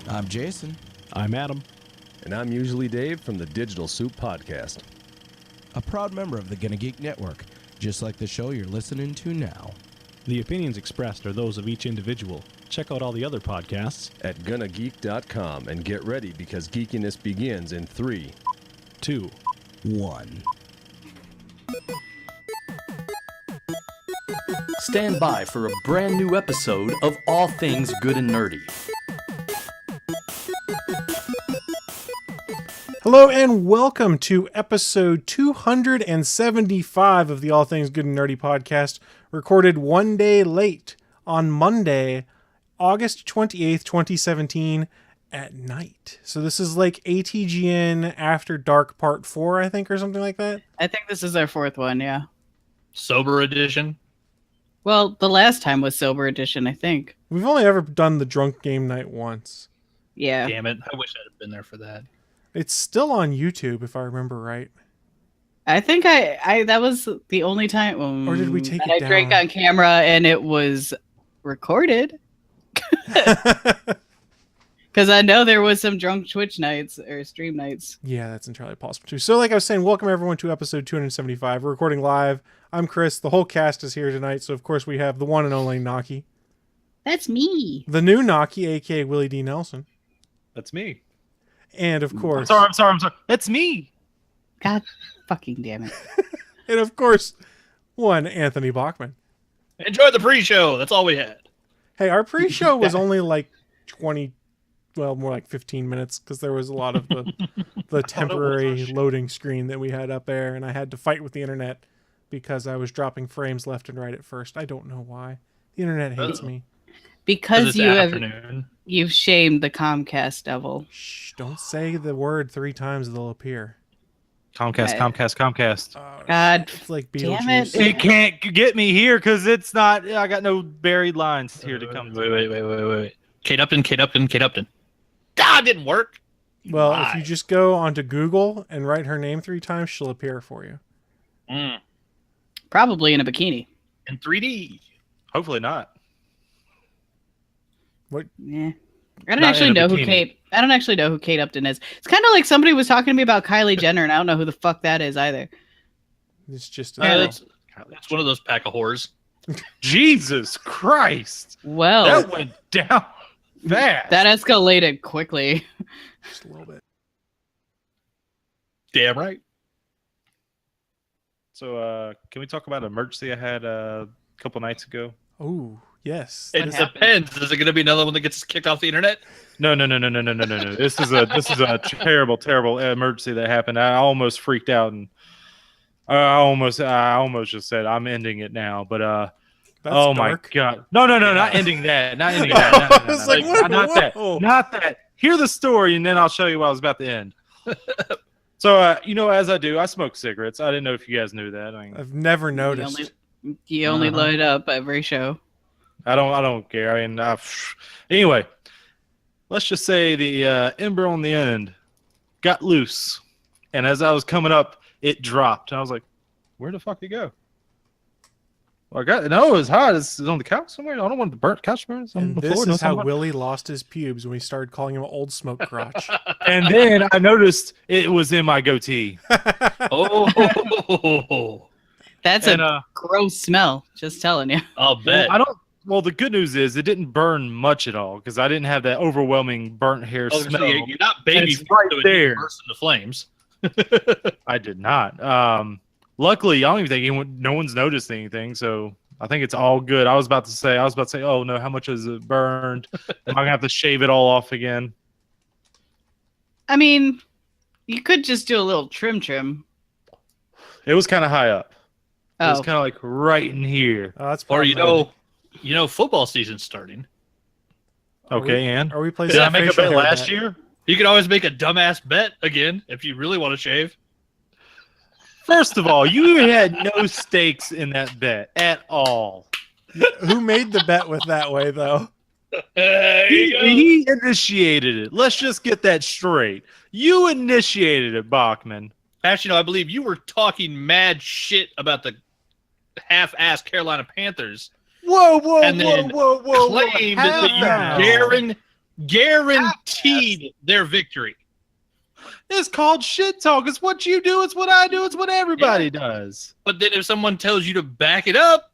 I'm Jason. I'm Adam. And I'm usually Dave from the Digital Soup Podcast. A proud member of the Gonna Geek Network, just like the show you're listening to now. The opinions expressed are those of each individual. Check out all the other podcasts At GonnaGeek.com and get ready because geekiness begins in 3, 2, 1. Stand by for a brand new episode of All Things Good and Nerdy. Hello and welcome to episode 275 of the All Things Good and Nerdy podcast, recorded one day late on Monday, August 28th, 2017 at night. So this is like ATGN After Dark Part 4, I think, or something like that. I think this is our fourth one, yeah. Sober edition? Well, the last time was Sober Edition, I think. We've only ever done the drunk game night once. Yeah. Damn it. I wish I'd have been there for that. It's still on YouTube, if I remember right. I think I that was the only time Or did we take that it I drank down? on camera and it was recorded. Because I know there was some drunk Twitch nights or stream nights. Yeah, that's entirely possible too. So like I was saying, welcome everyone to episode 275. We're recording live. I'm Chris. The whole cast is here tonight. So of course we have the one and only Naki. That's me. The new Naki, aka Willie D. Nelson. That's me. And of course... I'm sorry. That's me. God fucking damn it. And of course, one Anthony Bachman. Enjoy the pre-show. That's all we had. Hey, our pre-show was only like 20... Well, more like 15 minutes, because there was a lot of the temporary loading screen that we had up there, and I had to fight with the internet because I was dropping frames left and right at first. I don't know why. The internet hates me. Because Afternoon. you've shamed the Comcast devil. Shh, don't say the word 3 times, they'll appear. Comcast. Oh, God it's like damn it. Beetlejuice. It can't get me here because it's not. I got no buried lines here to come. Wait. Kate Upton. Ah, it didn't work. Well, Why? if you just go onto Google and write her name 3 times, she'll appear for you. Probably in a bikini. In 3D. Hopefully not. Yeah. I don't Not actually in a know who bikini. I don't actually know who Kate Upton is. It's kind of like somebody was talking to me about Kylie Jenner, and I don't know who the fuck that is either. It's just... That's one of those pack of whores. Jesus Christ! Well, That went down fast. that escalated quickly. just a little bit. Damn right. So, can we talk about an emergency I had a couple nights ago? Oh, yes. It depends. Is it going to be another one that gets kicked off the internet? No. This is a terrible emergency that happened. I almost freaked out and I almost just said I'm ending it now. But That's oh dark. my god, no, not ending that, not ending that. I was like, whoa, not whoa. that. Hear the story and then I'll show you what I was about to end. So as I do, I smoke cigarettes. I didn't know if you guys knew that. I've never noticed. You only light up every show. I don't care. I mean, anyway, let's just say the ember on the end got loose, and as I was coming up, it dropped. And I was like, "Where the fuck did it go?" Well, it was hot. It's on the couch somewhere. I don't want the burnt couch burns on And the this floor. is how Willie lost his pubes when we started calling him Old Smoke Crotch. And then I noticed it was in my goatee. Oh. That's a gross smell. Just telling you. I'll bet. Well, the good news is it didn't burn much at all because I didn't have that overwhelming burnt hair smell. So you're not baby It's right so it there. didn't burst into flames. I did not. Luckily, I don't even think no one's noticed anything, so I think it's all good. I was about to say, oh no, how much is it burned? Am I gonna have to shave it all off again? I mean, you could just do a little trim. It was kind of high up. It was Oh, kind of like right in here. That's Or problematic. football season's starting. Okay, and Are we playing Did I make a facial bet hair last bet? year? You can always make a dumbass bet again if you really want to shave. first of all, you had no stakes in that bet at all. Who made the bet with that way, though? He initiated it. Let's just get that straight. You initiated it, Bachman. Actually, no, I believe you were talking mad shit about the half-assed Carolina Panthers. Whoa, And then claimed that you Guaranteed their victory. It's called shit talk. It's what you do. It's what I do. It's what everybody does. But then if someone tells you to back it up,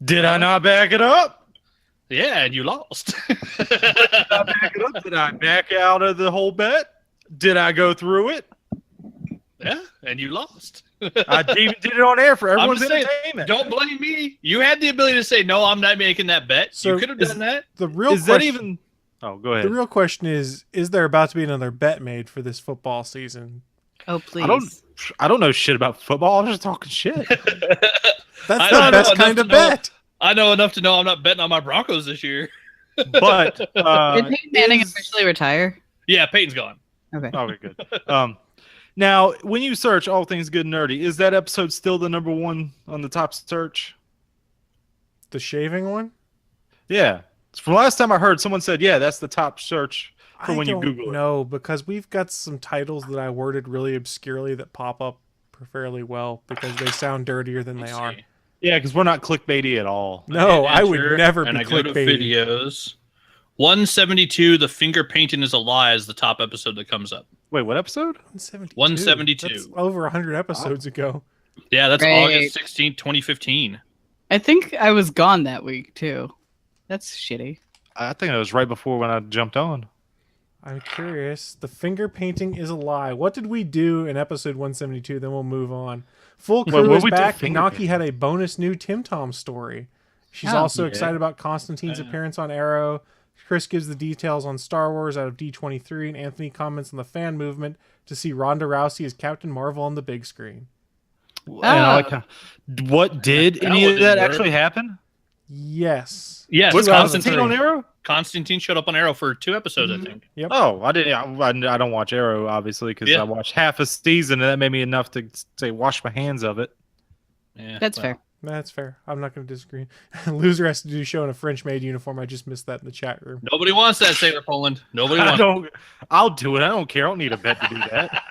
Did I not back it up? yeah, and you lost. Did I back it up? Did I back out of the whole bet? Did I go through it? Yeah, and you lost. I even did it on air for I'm everyone's just saying, entertainment. don't blame me. You had the ability to say, no, I'm not making that bet. So you could have done that. The real Is that question, even? Oh, go ahead. the real question is there about to be another bet made for this football season? Oh, please. I don't know shit about football. I'm just talking shit. That's I the don't best know kind enough of to know. bet. I know enough to know I'm not betting on my Broncos this year. But Did Peyton Manning is- officially retire? Yeah, Peyton's gone. Okay. Okay, good. Now, when you search All Things Good and Nerdy, is that episode still the number one on the top search? The shaving one? Yeah. From last time I heard, someone said, yeah, that's the top search for when you don't Google it. know, because we've got some titles that I worded really obscurely that pop up fairly well because they sound dirtier than they are. Yeah, because we're not clickbaity at all. No, hit I would enter, never and be I go to clickbaity. videos. 172, The Finger Painting is a Lie is the top episode that comes up. Wait, what episode? 172. 172. That's over 100 episodes ago. Yeah, that's Right. August 16th, 2015. I think I was gone that week too. That's shitty. I think it was right before when I jumped on. I'm curious. The finger painting is a lie. What did we do in episode 172? Then we'll move on. Full Wait, crew what is we do back. finger Naki painting? had a bonus new Tim Tom story. She's Oh. also Yeah. excited about Constantine's appearance on Arrow. Chris gives the details on Star Wars out of D23, and Anthony comments on the fan movement to see Ronda Rousey as Captain Marvel on the big screen. And I like how, what did That any one of that didn't work. actually happen? Yes. Yes, Was 2003. Constantine on Arrow? Constantine showed up on Arrow for 2 episodes, I think. Yep. Oh, I didn't. I don't watch Arrow obviously because Yeah. I watched half a season and that made me enough to say wash my hands of it. Yeah, That's well, fair. That's fair. I'm not going to disagree. Loser has to do a show in a French maid uniform. I just missed that in the chat room. Nobody wants that, Sailor Poland. Nobody I wants don't. I'll do it. I don't care. I don't need a bet to do that.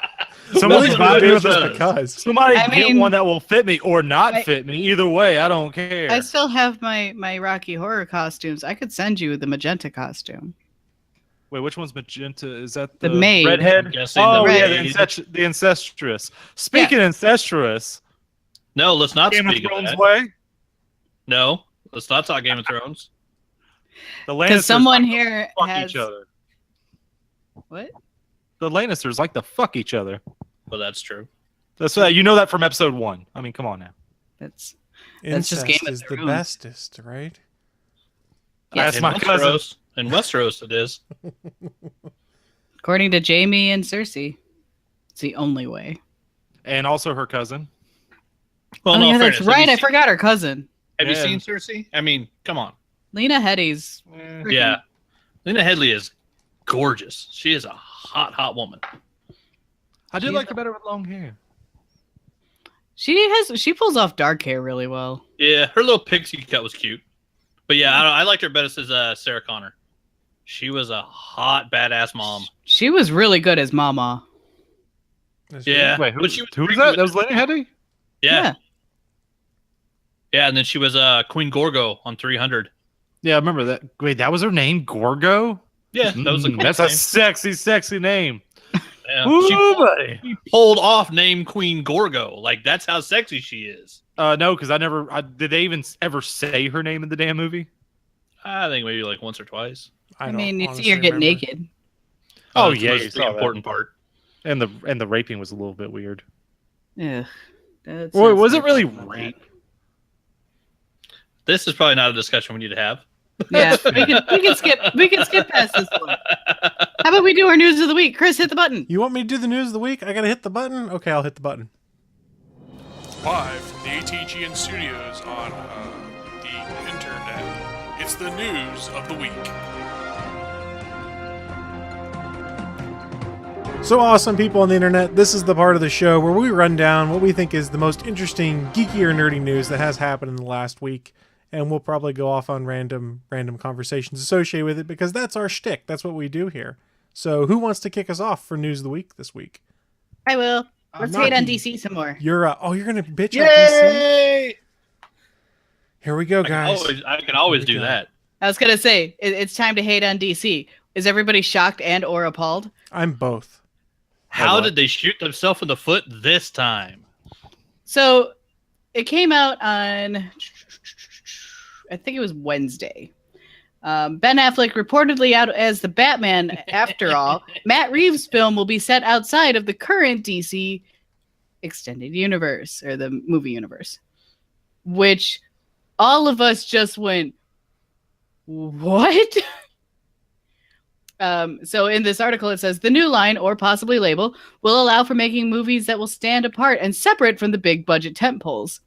Somebody's Somebody's Nobody not buy me doing does a this that. because. Somebody I get mean- one that will fit me or not I- fit me. Either way, I don't care. I still have my Rocky Horror costumes. I could send you the magenta costume. Wait, which one's magenta? Is that The the, maid. redhead? I'm guessing Oh the yeah, maid. the incestuous. Speaking of incestuous, No, let's not Game of speak of Thrones that. way. No, let's not talk Game of Thrones. The Lannisters Because someone like to here fuck has each other. what? The Lannisters like to fuck each other. Well, that's true. That's you know that from episode 1. I mean, come on now. That's Incest just Game of is the Thrones. bestest, right? yes. That's my cousin. Westeros, in Westeros, it is. According to Jamie and Cersei, it's the only way. And also her cousin. Well, oh no, yeah, fairness. that's right. I forgot her cousin, Have you Yeah. seen Cersei? I mean, come on. Lena Headey's. Yeah, Lena Headey is gorgeous. She is a hot, hot woman. I did She's like her better with long hair. She pulls off dark hair really well. Yeah, her little pixie cut was cute. But yeah, I liked her best as Sarah Connor. She was a hot, badass mom. She was really good as Mama. That's Yeah. right. Wait, who But she was was freaky that? with That was Lena Headey? Yeah. Yeah, and then she was Queen Gorgo on 300. Yeah, I remember that. Wait, that was her name? Gorgo? Yeah, that was a cool That's a name. sexy, sexy name. Yeah. Ooh, buddy. She pulled off name Queen Gorgo. Like, that's how sexy she is. No, because did they even ever say her name in the damn movie? I think maybe like once or twice. I don't mean, you see honestly her get remember. naked. Oh, That's yeah, the you most saw that. important part. And the raping was a little bit weird. Ugh. That's Or not was it fair really about that. rape? This is probably not a discussion we need to have. Yeah, we can skip past this one. How about we do our news of the week? Chris, hit the button. You want me to do the news of the week? I gotta hit the button? Okay, I'll hit the button. Live from the ATGN studios on the internet, it's the news of the week. So awesome, people on the internet. This is the part of the show where we run down what we think is the most interesting, geeky or nerdy news that has happened in the last week. And we'll probably go off on random conversations associated with it because that's our shtick. That's what we do here. So who wants to kick us off for news of the week this week? I will. Let's hate on Naki. DC some more. You're going to bitch at DC? Yay! Here we go, I guys. can always Here we do go. that. I was gonna say it's time to hate on DC. Is everybody shocked and or appalled? I'm both. How did they shoot themselves in the foot this time? So it came out on, I think it was Wednesday. Ben Affleck reportedly out as the Batman. After all, Matt Reeves' film will be set outside of the current DC extended universe or the movie universe, which all of us just went, what? So in this article, it says the new line, or possibly label, will allow for making movies that will stand apart and separate from the big budget tentpoles.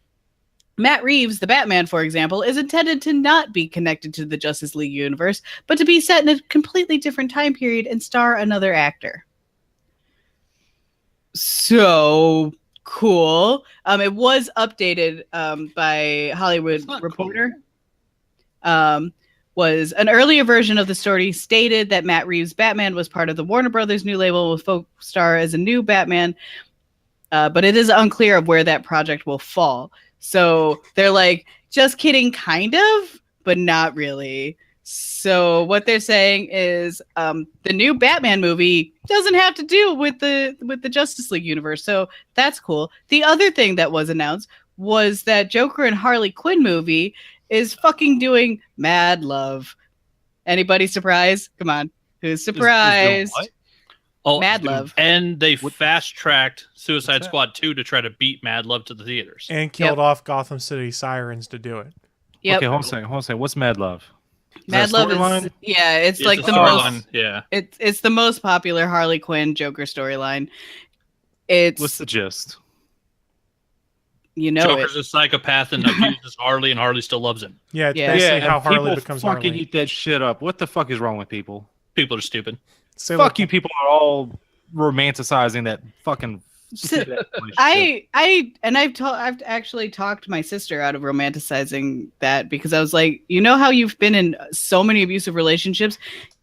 Matt Reeves, the Batman, for example, is intended to not be connected to the Justice League universe, but to be set in a completely different time period and star another actor. So cool. It was updated by Hollywood Reporter. Cool. Was an earlier version of the story stated that Matt Reeves' Batman was part of the Warner Brothers new label with folk star as a new Batman, but it is unclear of where that project will fall. So they're like, just kidding, kind of, but not really. So what they're saying is the new Batman movie doesn't have to do with the Justice League universe. So that's cool. The other thing that was announced was that Joker and Harley Quinn movie is fucking doing Mad Love. Anybody surprised? Come on. Who's surprised? Mad Love. And they fast-tracked Suicide Squad 2 to try to beat Mad Love to the theaters. And killed off Gotham City Sirens to do it. Yep. Okay, hold on a second. What's Mad Love? Mad Love is, yeah, it's like the most, yeah. It's the most popular Harley Quinn Joker storyline. It's What's the gist? You know, Joker's a psychopath and abuses Harley, and Harley still loves him. Yeah, it's basically how Harley becomes Harley. Fucking eat that shit up. What the fuck is wrong with people? People are stupid. Fuck you, people are all romanticizing that fucking. I've actually talked my sister out of romanticizing that, because I was like, you know how you've been in so many abusive relationships?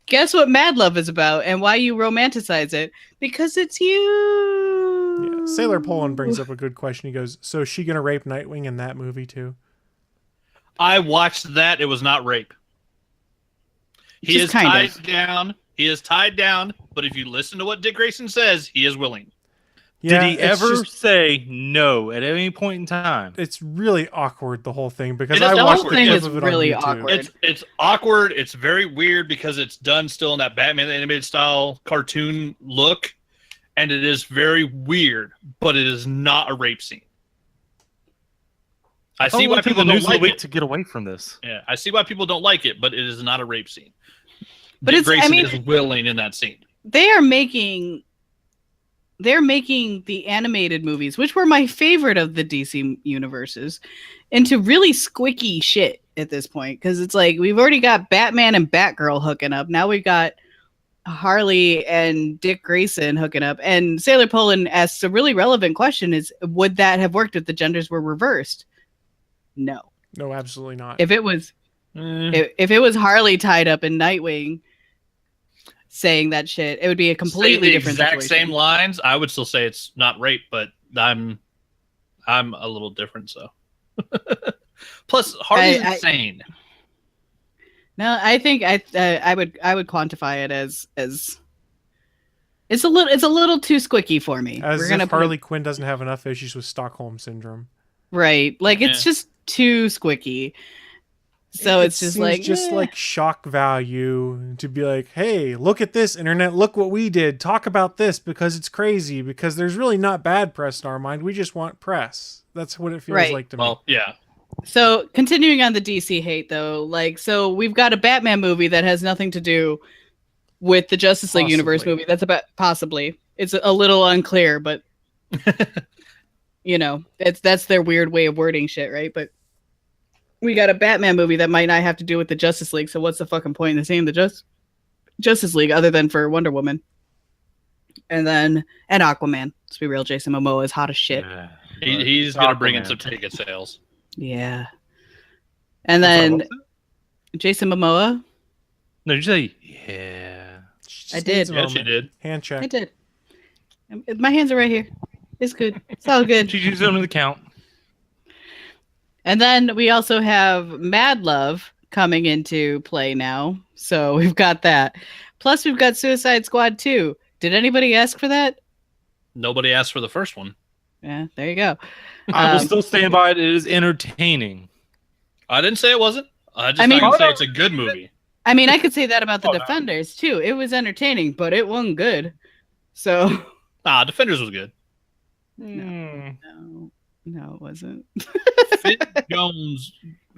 Guess what Mad Love is about and why you romanticize it? Because it's you. Yeah. Sailor Poland brings up a good question. He goes, so is she going to rape Nightwing in that movie too? I watched that. It was not rape. He is tied down. He is tied down. But if you listen to what Dick Grayson says, he is willing. Yeah, did he ever say no at any point in time? It's really awkward, the whole thing, because I watched the clip of it really on YouTube. awkward. It's awkward. It's very weird because it's done still in that Batman animated style cartoon look, and it is very weird, but it is not a rape scene. I see why people don't like it. To get away from this. Yeah, I see why people don't like it, but it is not a rape scene. But Dick Grayson is willing in that scene. They're making the animated movies, which were my favorite of the DC universes, into really squicky shit at this point. Because it's like, we've already got Batman and Batgirl hooking up. Now we've got Harley and Dick Grayson hooking up. And Sailor Poland asks a really relevant question is, would that have worked if the genders were reversed? No. No, absolutely not. If it was Harley tied up in Nightwing saying that shit, it would be a completely different exact situation. same lines. I would still say it's not rape, but I'm a little different. So, plus Harley's insane. No, I think I would quantify it as it's a little too squicky for me. As if Harley Quinn doesn't have enough issues with Stockholm syndrome, right? Like it's just too squicky. So it's just like shock value to be like, hey, look at this, internet, look what we did, talk about this because it's crazy, because there's really not bad press in our mind, we just want press. That's what it feels like to me. Well, yeah. So continuing on the DC hate though, like, so we've got a Batman movie that has nothing to do with the Justice League universe movie. That's about possibly. It's a little unclear, but you know, that's their weird way of wording shit, right? But we got a Batman movie that might not have to do with the Justice League, so what's the fucking point in saying the Justice League other than for Wonder Woman? And Aquaman. Let's be real, Jason Momoa is hot as shit. Yeah. He's going to bring in some ticket sales. Yeah. And then Jason Momoa. No, did you say yeah? I did. Yeah, she did. Hand check. I did. My hands are right here. It's good. It's all good. She's using them to count. And then we also have Mad Love coming into play now. So we've got that. Plus, we've got Suicide Squad 2. Did anybody ask for that? Nobody asked for the first one. Yeah, there you go. I will still stand by it. It is entertaining. I didn't say it wasn't. I just say it's a good movie. I mean, I could say that about the Defenders too. It was entertaining, but it wasn't good. So, Defenders was good. No, it wasn't. Finn Jones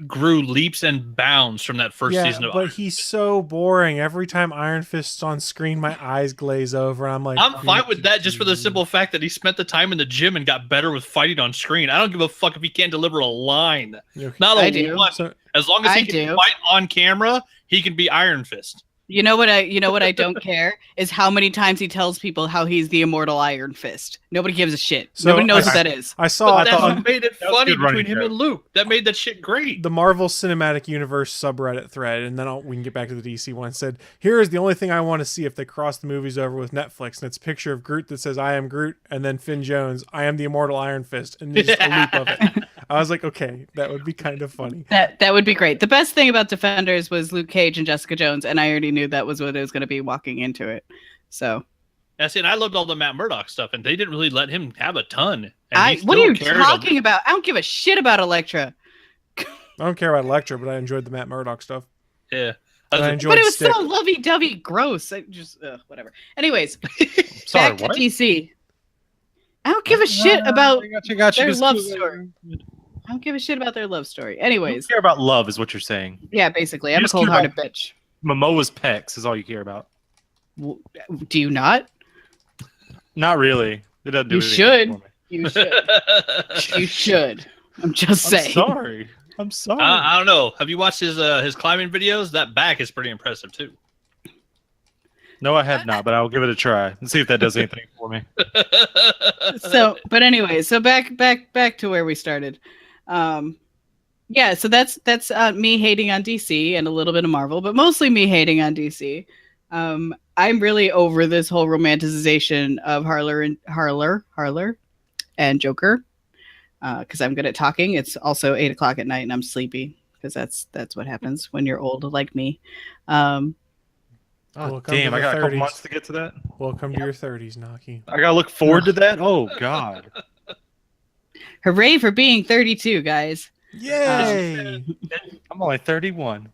grew leaps and bounds from that first season of but he's so boring. Every time Iron Fist's on screen, my eyes glaze over. I'm like, I'm fine with that just for the simple fact that he spent the time in the gym and got better with fighting on screen. I don't give a fuck if he can't deliver a line. Not a one. So, as long as he can fight on camera, he can be Iron Fist. You know what I don't care is how many times he tells people how he's the immortal Iron Fist. Nobody gives a shit. Nobody knows what that is. That's what made it funny between him and Luke. That made that shit great. The Marvel Cinematic Universe subreddit thread, and then we can get back to the DC one, said, here is the only thing I want to see if they cross the movies over with Netflix, and it's a picture of Groot that says, I am Groot, and then Finn Jones, I am the immortal Iron Fist, and just a leap of it. I was like, okay, that would be kind of funny. That would be great. The best thing about Defenders was Luke Cage and Jessica Jones, and I already knew that was what it was going to be walking into it. So, yeah, see, and I loved all the Matt Murdock stuff, and they didn't really let him have a ton. What are you talking about? I don't give a shit about Elektra. I don't care about Elektra, but I enjoyed the Matt Murdock stuff. Yeah. But it was so lovey-dovey gross. I just, whatever. Anyways, back to DC. I don't give a shit about their love story. I don't give a shit about their love story. Anyways. You don't care about love is what you're saying. Yeah, basically. I'm a cold-hearted bitch. Momoa's pecs is all you care about. Do you not? Not really. It doesn't do you should. You should. You should. I'm just saying. I'm sorry. I don't know. Have you watched his climbing videos? That back is pretty impressive too. No, I have not, but I'll give it a try and see if that does anything for me. But anyway, so back to where we started. Yeah, so that's me hating on DC and a little bit of Marvel, but mostly me hating on DC. I'm really over this whole romanticization of Harler and Joker. Because I'm good at talking. It's also 8:00 at night and I'm sleepy because that's what happens when you're old like me. Damn, I got a couple months to get to that. Welcome to your 30s, Naki. I gotta look forward to that. Oh God! Hooray for being 32, guys! Yay! I'm only 31.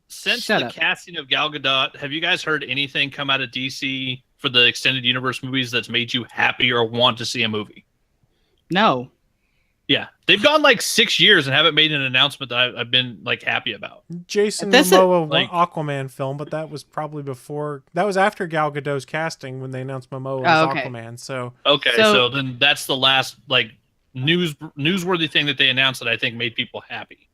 Since the casting of Gal Gadot, have you guys heard anything come out of DC for the extended universe movies that's made you happy or want to see a movie? No. Yeah, they've gone like 6 years and haven't made an announcement that I've been like happy about. Jason Momoa Aquaman film, but that was probably before. That was after Gal Gadot's casting when they announced Momoa as Aquaman. So so then that's the last like newsworthy thing that they announced that I think made people happy.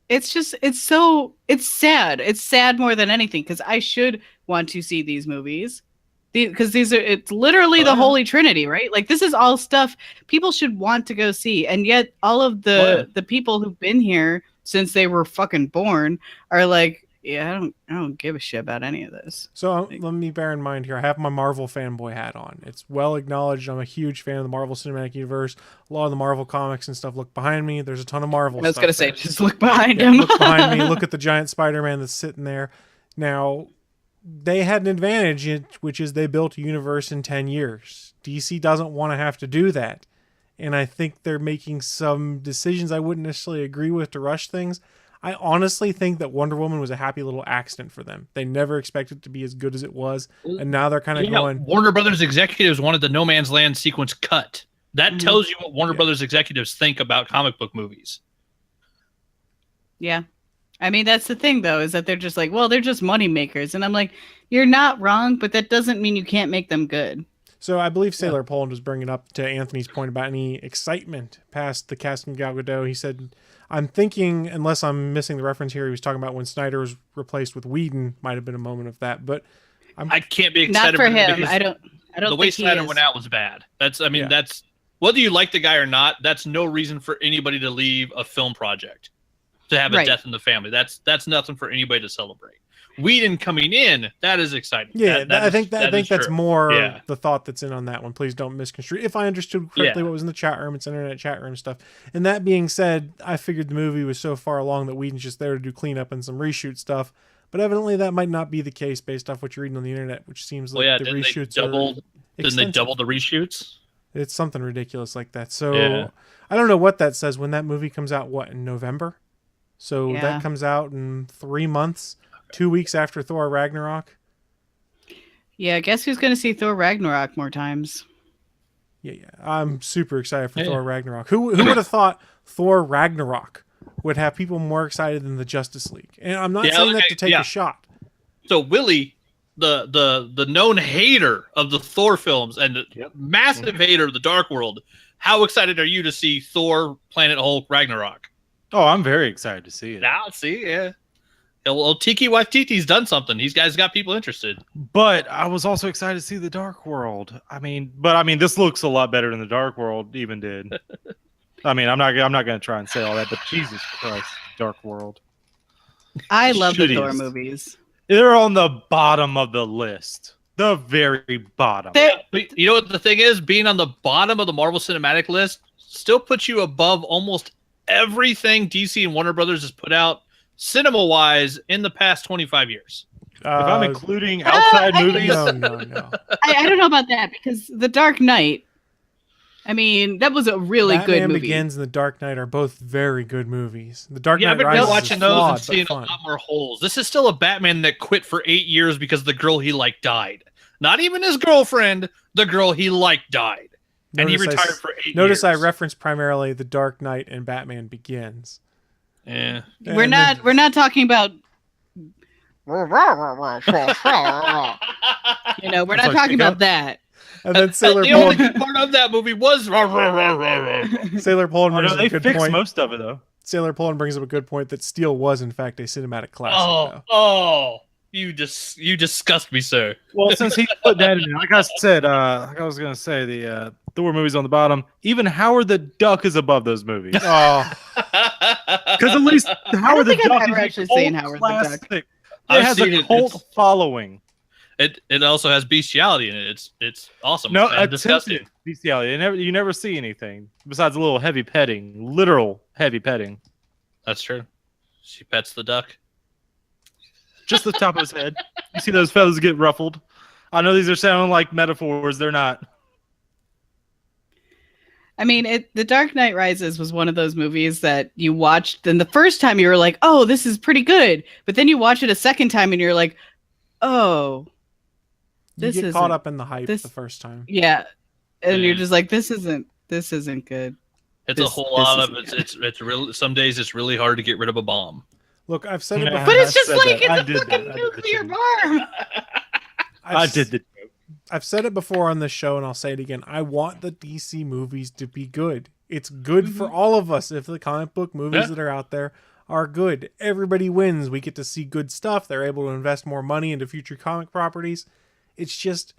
It's sad. It's sad more than anything because I should want to see these movies. Because it's literally the Holy Trinity, right? Like this is all stuff people should want to go see, and yet all of the people who've been here since they were fucking born are like, yeah, I don't give a shit about any of this. So let me bear in mind here, I have my Marvel fanboy hat on. It's well acknowledged. I'm a huge fan of the Marvel Cinematic Universe. A lot of the Marvel comics and stuff. Look behind me. There's a ton of Marvel. I was stuff gonna say, there. just look behind him. Look behind me. Look at the giant Spider-Man that's sitting there. Now. They had an advantage, which is they built a universe in 10 years. DC doesn't want to have to do that. And I think they're making some decisions I wouldn't necessarily agree with to rush things. I honestly think that Wonder Woman was a happy little accident for them. They never expected it to be as good as it was. And now they're kind of going... Warner Brothers executives wanted the No Man's Land sequence cut. That tells you what Warner Brothers executives think about comic book movies. Yeah. I mean, that's the thing, though, is that they're just like, well, they're just money makers. And I'm like, you're not wrong, but that doesn't mean you can't make them good. So I believe Sailor Poland was bringing up to Anthony's point about any excitement past the casting of Gal Gadot. He said, I'm thinking, unless I'm missing the reference here, he was talking about when Snyder was replaced with Whedon, might have been a moment of that. But I can't be excited. Not for him. I don't the way Snyder went out was bad. That's whether you like the guy or not, that's no reason for anybody to leave a film project. to have a Right. death in the family. That's nothing for anybody to celebrate. Whedon coming in, that is exciting. Yeah, I think that's true. more Yeah. the thought that's in on that one. Please don't misconstrue. If I understood correctly Yeah. what was in the chat room, it's internet chat room stuff. And that being said, I figured the movie was so far along that Whedon's just there to do cleanup and some reshoot stuff. But evidently that might not be the case based off what you're reading on the internet, which seems like the reshoots Didn't they extensive. double the reshoots? It's something ridiculous like that. So Yeah. I don't know what that says when that movie comes out. What, in November? So Yeah. that comes out in 3 months, 2 weeks after Thor Ragnarok. Yeah, guess who's going to see Thor Ragnarok more times? Yeah. I'm super excited for Yeah. Thor Ragnarok. Who would have thought Thor Ragnarok would have people more excited than the Justice League? And I'm not saying that to take a shot. So Willie, the known hater of the Thor films and the massive hater of the Dark World, how excited are you to see Thor Planet Hulk Ragnarok? Oh, I'm very excited to see it. Now, see, yeah. Well, Tiki Waititi's done something. These guys got people interested. But I was also excited to see the Dark World. I mean, this looks a lot better than the Dark World even did. I mean, I'm not going to try and say all that, but Jesus Christ, Dark World. I love the Thor Shittiest. movies. They're on the bottom of the list. The very bottom. But you know what the thing is? Being on the bottom of the Marvel Cinematic list still puts you above almost everything DC and Warner Brothers has put out cinema-wise in the past 25 years. If I'm including outside movies, No. I don't know about that because The Dark Knight, I mean, that was a really Batman good movie. Begins and The Dark Knight are both very good movies. The Dark Yeah, Knight I've been Rises is watching those flawed, and but seeing a fun. lot more holes. This is still a Batman that quit for 8 years because the girl he liked died. Not even his girlfriend, the girl he liked died. And he Notice retired for 8 years. Notice I referenced primarily The Dark Knight and Batman Begins. Yeah. We're not talking about we're not Sorry, talking speak up. about that. And then Sailor The only Poland, good part of that movie was Sailor Poland brings up they a good fixed point. most of it, though. Sailor Poland brings up a good point that Steel was in fact a cinematic classic. you disgust me, sir. Well, since he put that in, like I said, like I was going to say, the Thor movies on the bottom, even Howard the Duck is above those movies. Oh, Because at least Howard the think I've Duck ever is actually a cult seen Howard the Duck. classic. It I've has seen a it. cult It's- following. It also has bestiality in it. It's awesome. No, and disgusting. attempted bestiality. You never see anything besides a little heavy petting, literal heavy petting. That's true. She pets the duck. Just the top of his head. You see those feathers get ruffled. I know these are sounding like metaphors. They're not. I mean, The Dark Knight Rises was one of those movies that you watched, and the first time you were like, "Oh, this is pretty good," but then you watch it a second time, and you're like, "Oh, you this get isn't caught up in the hype this- the first time. yeah," and Yeah. you're just like, "This isn't good." It's This- a whole this lot of isn't it's real. Some days it's really hard to get rid of a bomb. Look, I've said it Yeah. before. But it's I just said like that. I it's a did that. fucking I did the nuclear thing. bomb. I did the joke. I've said it before on this show, and I'll say it again. I want the DC movies to be good. It's good for all of us if the comic book movies Yeah. that are out there are good. Everybody wins. We get to see good stuff. They're able to invest more money into future comic properties. It's just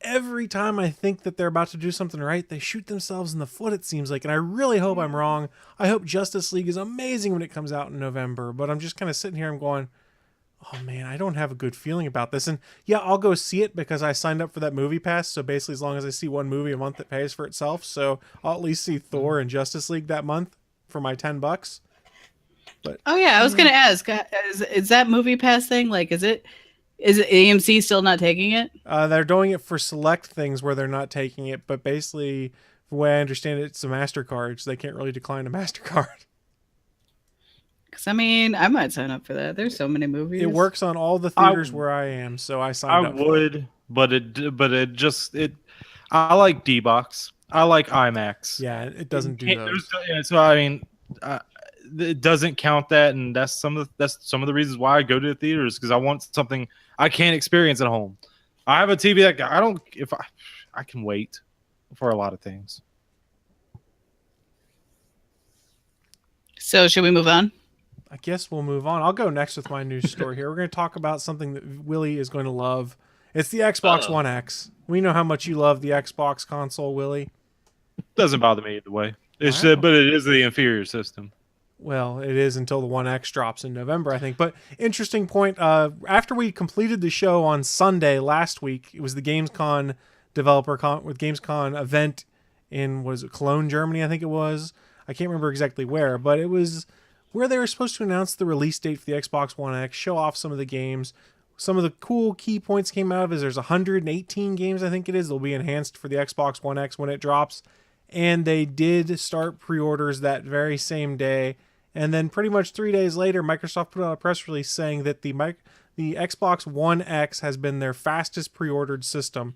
every time I think that they're about to do something right, they shoot themselves in the foot, it seems like. And I really hope I'm wrong. I hope Justice League is amazing when it comes out in November. But I'm just kind of sitting here and going, oh man, I don't have a good feeling about this. And yeah, I'll go see it because I signed up for that movie pass. So basically, as long as I see one movie a month, it pays for itself. So I'll at least see Thor and Justice League that month for my $10. Oh yeah, I was gonna ask, is that movie pass thing like? Is it AMC still not taking it? They're doing it for select things where they're not taking it, but basically, the way I understand it, it's a MasterCard, so they can't really decline a MasterCard. Because I mean, I might sign up for that. There's so many movies. It works on all the theaters where I am, so I signed I up. For it. would, but I like D-Box. I like IMAX. Yeah, it doesn't do Can't- those. yeah, so I mean, it doesn't count that, and that's some of the reasons why I go to the theaters, because I want something I can't experience at home. I have a TV that I can wait for a lot of things. So should we move on? I guess we'll move on. I'll go next with my news story here. We're going to talk about something that Willie is going to love. It's the Xbox One X. We know how much you love the Xbox console, Willie. Doesn't bother me either way. Wow. But it is the inferior system. Well, it is until the 1X drops in November, I think. But interesting point. After we completed the show on Sunday last week, it was the Gamescom with Gamescom event in, was it Cologne, Germany? I think it was. I can't remember exactly where, but it was where they were supposed to announce the release date for the Xbox One X, show off some of the games. Some of the cool key points came out of it. There's 118 games, I think it is. They'll be enhanced for the Xbox One X when it drops. And they did start pre-orders that very same day. And then pretty much 3 days later, Microsoft put out a press release saying that the Xbox One X has been their fastest pre-ordered system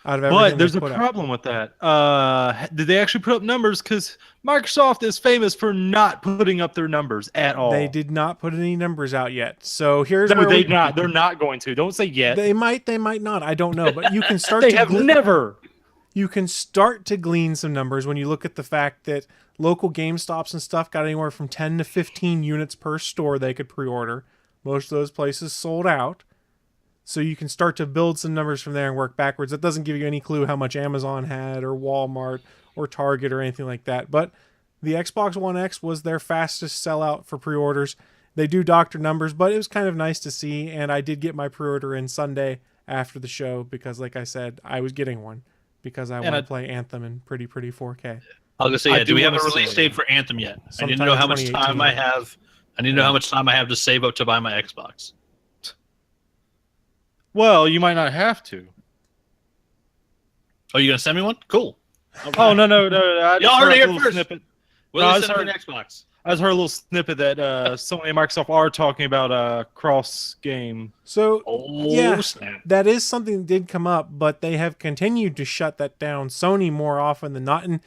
out of everything. But there's a put out. problem with that. Did they actually put up numbers? Because Microsoft is famous for not putting up their numbers at all. They did not put any numbers out yet. So here's No, where they're not going to. Don't say yet. They might not. I don't know. But you can start They to have never. You can start to glean some numbers when you look at the fact that local GameStops and stuff got anywhere from 10 to 15 units per store they could pre-order. Most of those places sold out. So you can start to build some numbers from there and work backwards. That doesn't give you any clue how much Amazon had or Walmart or Target or anything like that. But the Xbox One X was their fastest sellout for pre-orders. They do doctor numbers, but it was kind of nice to see. And I did get my pre-order in Sunday after the show because, like I said, I was getting one because I want to play Anthem in pretty 4K. I was gonna say, do we have a release date for Anthem yet? I need to know how much time I have. I need to know how much time I have to save up to buy my Xbox. Well, you might not have to. Oh, you gonna send me one? Cool. Oh no! Y'all heard it here first. Snippet. Will send me an Xbox? I just heard a little snippet that Sony and Microsoft are talking about cross game. So yeah, snap. that is something that did come up, but they have continued to shut that down. Sony more often than not, and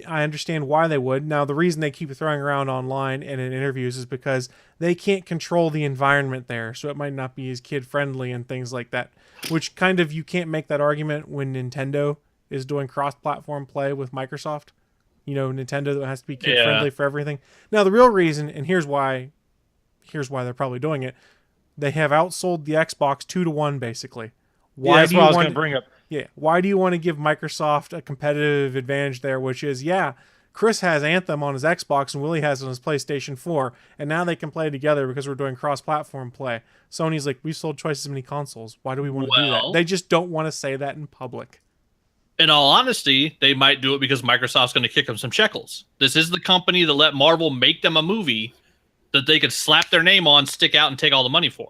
I understand why they would. Now, the reason they keep throwing around online and in interviews is because they can't control the environment there, so it might not be as kid-friendly and things like that, which kind of you can't make that argument when Nintendo is doing cross-platform play with Microsoft. You know, Nintendo has to be kid-friendly for everything. Now, the real reason, and here's why they're probably doing it, they have outsold the Xbox 2-1, basically. Why that's what I was going to bring up. Yeah, why do you want to give Microsoft a competitive advantage there, which is, Chris has Anthem on his Xbox and Willie has it on his PlayStation 4, and now they can play together because we're doing cross-platform play. Sony's like, we've sold twice as many consoles. Why do we want to do that? They just don't want to say that in public. In all honesty, they might do it because Microsoft's going to kick them some shekels. This is the company that let Marvel make them a movie that they could slap their name on, stick out, and take all the money for.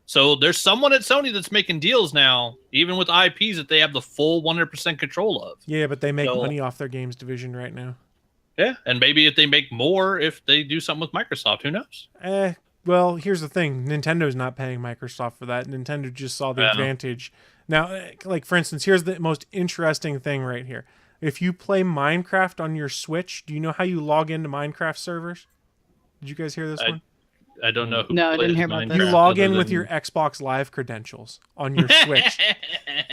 So there's someone at Sony that's making deals now, even with IPs that they have the full 100% control of. Yeah, but they make money off their games division right now. Yeah, and maybe if they make more, if they do something with Microsoft, who knows? Well, here's the thing. Nintendo's not paying Microsoft for that. Nintendo just saw the advantage. Now, like, for instance, here's the most interesting thing right here. If you play Minecraft on your Switch, do you know how you log into Minecraft servers? Did you guys hear this one? I don't know. No, I didn't hear about that. You log in with your Xbox Live credentials on your Switch.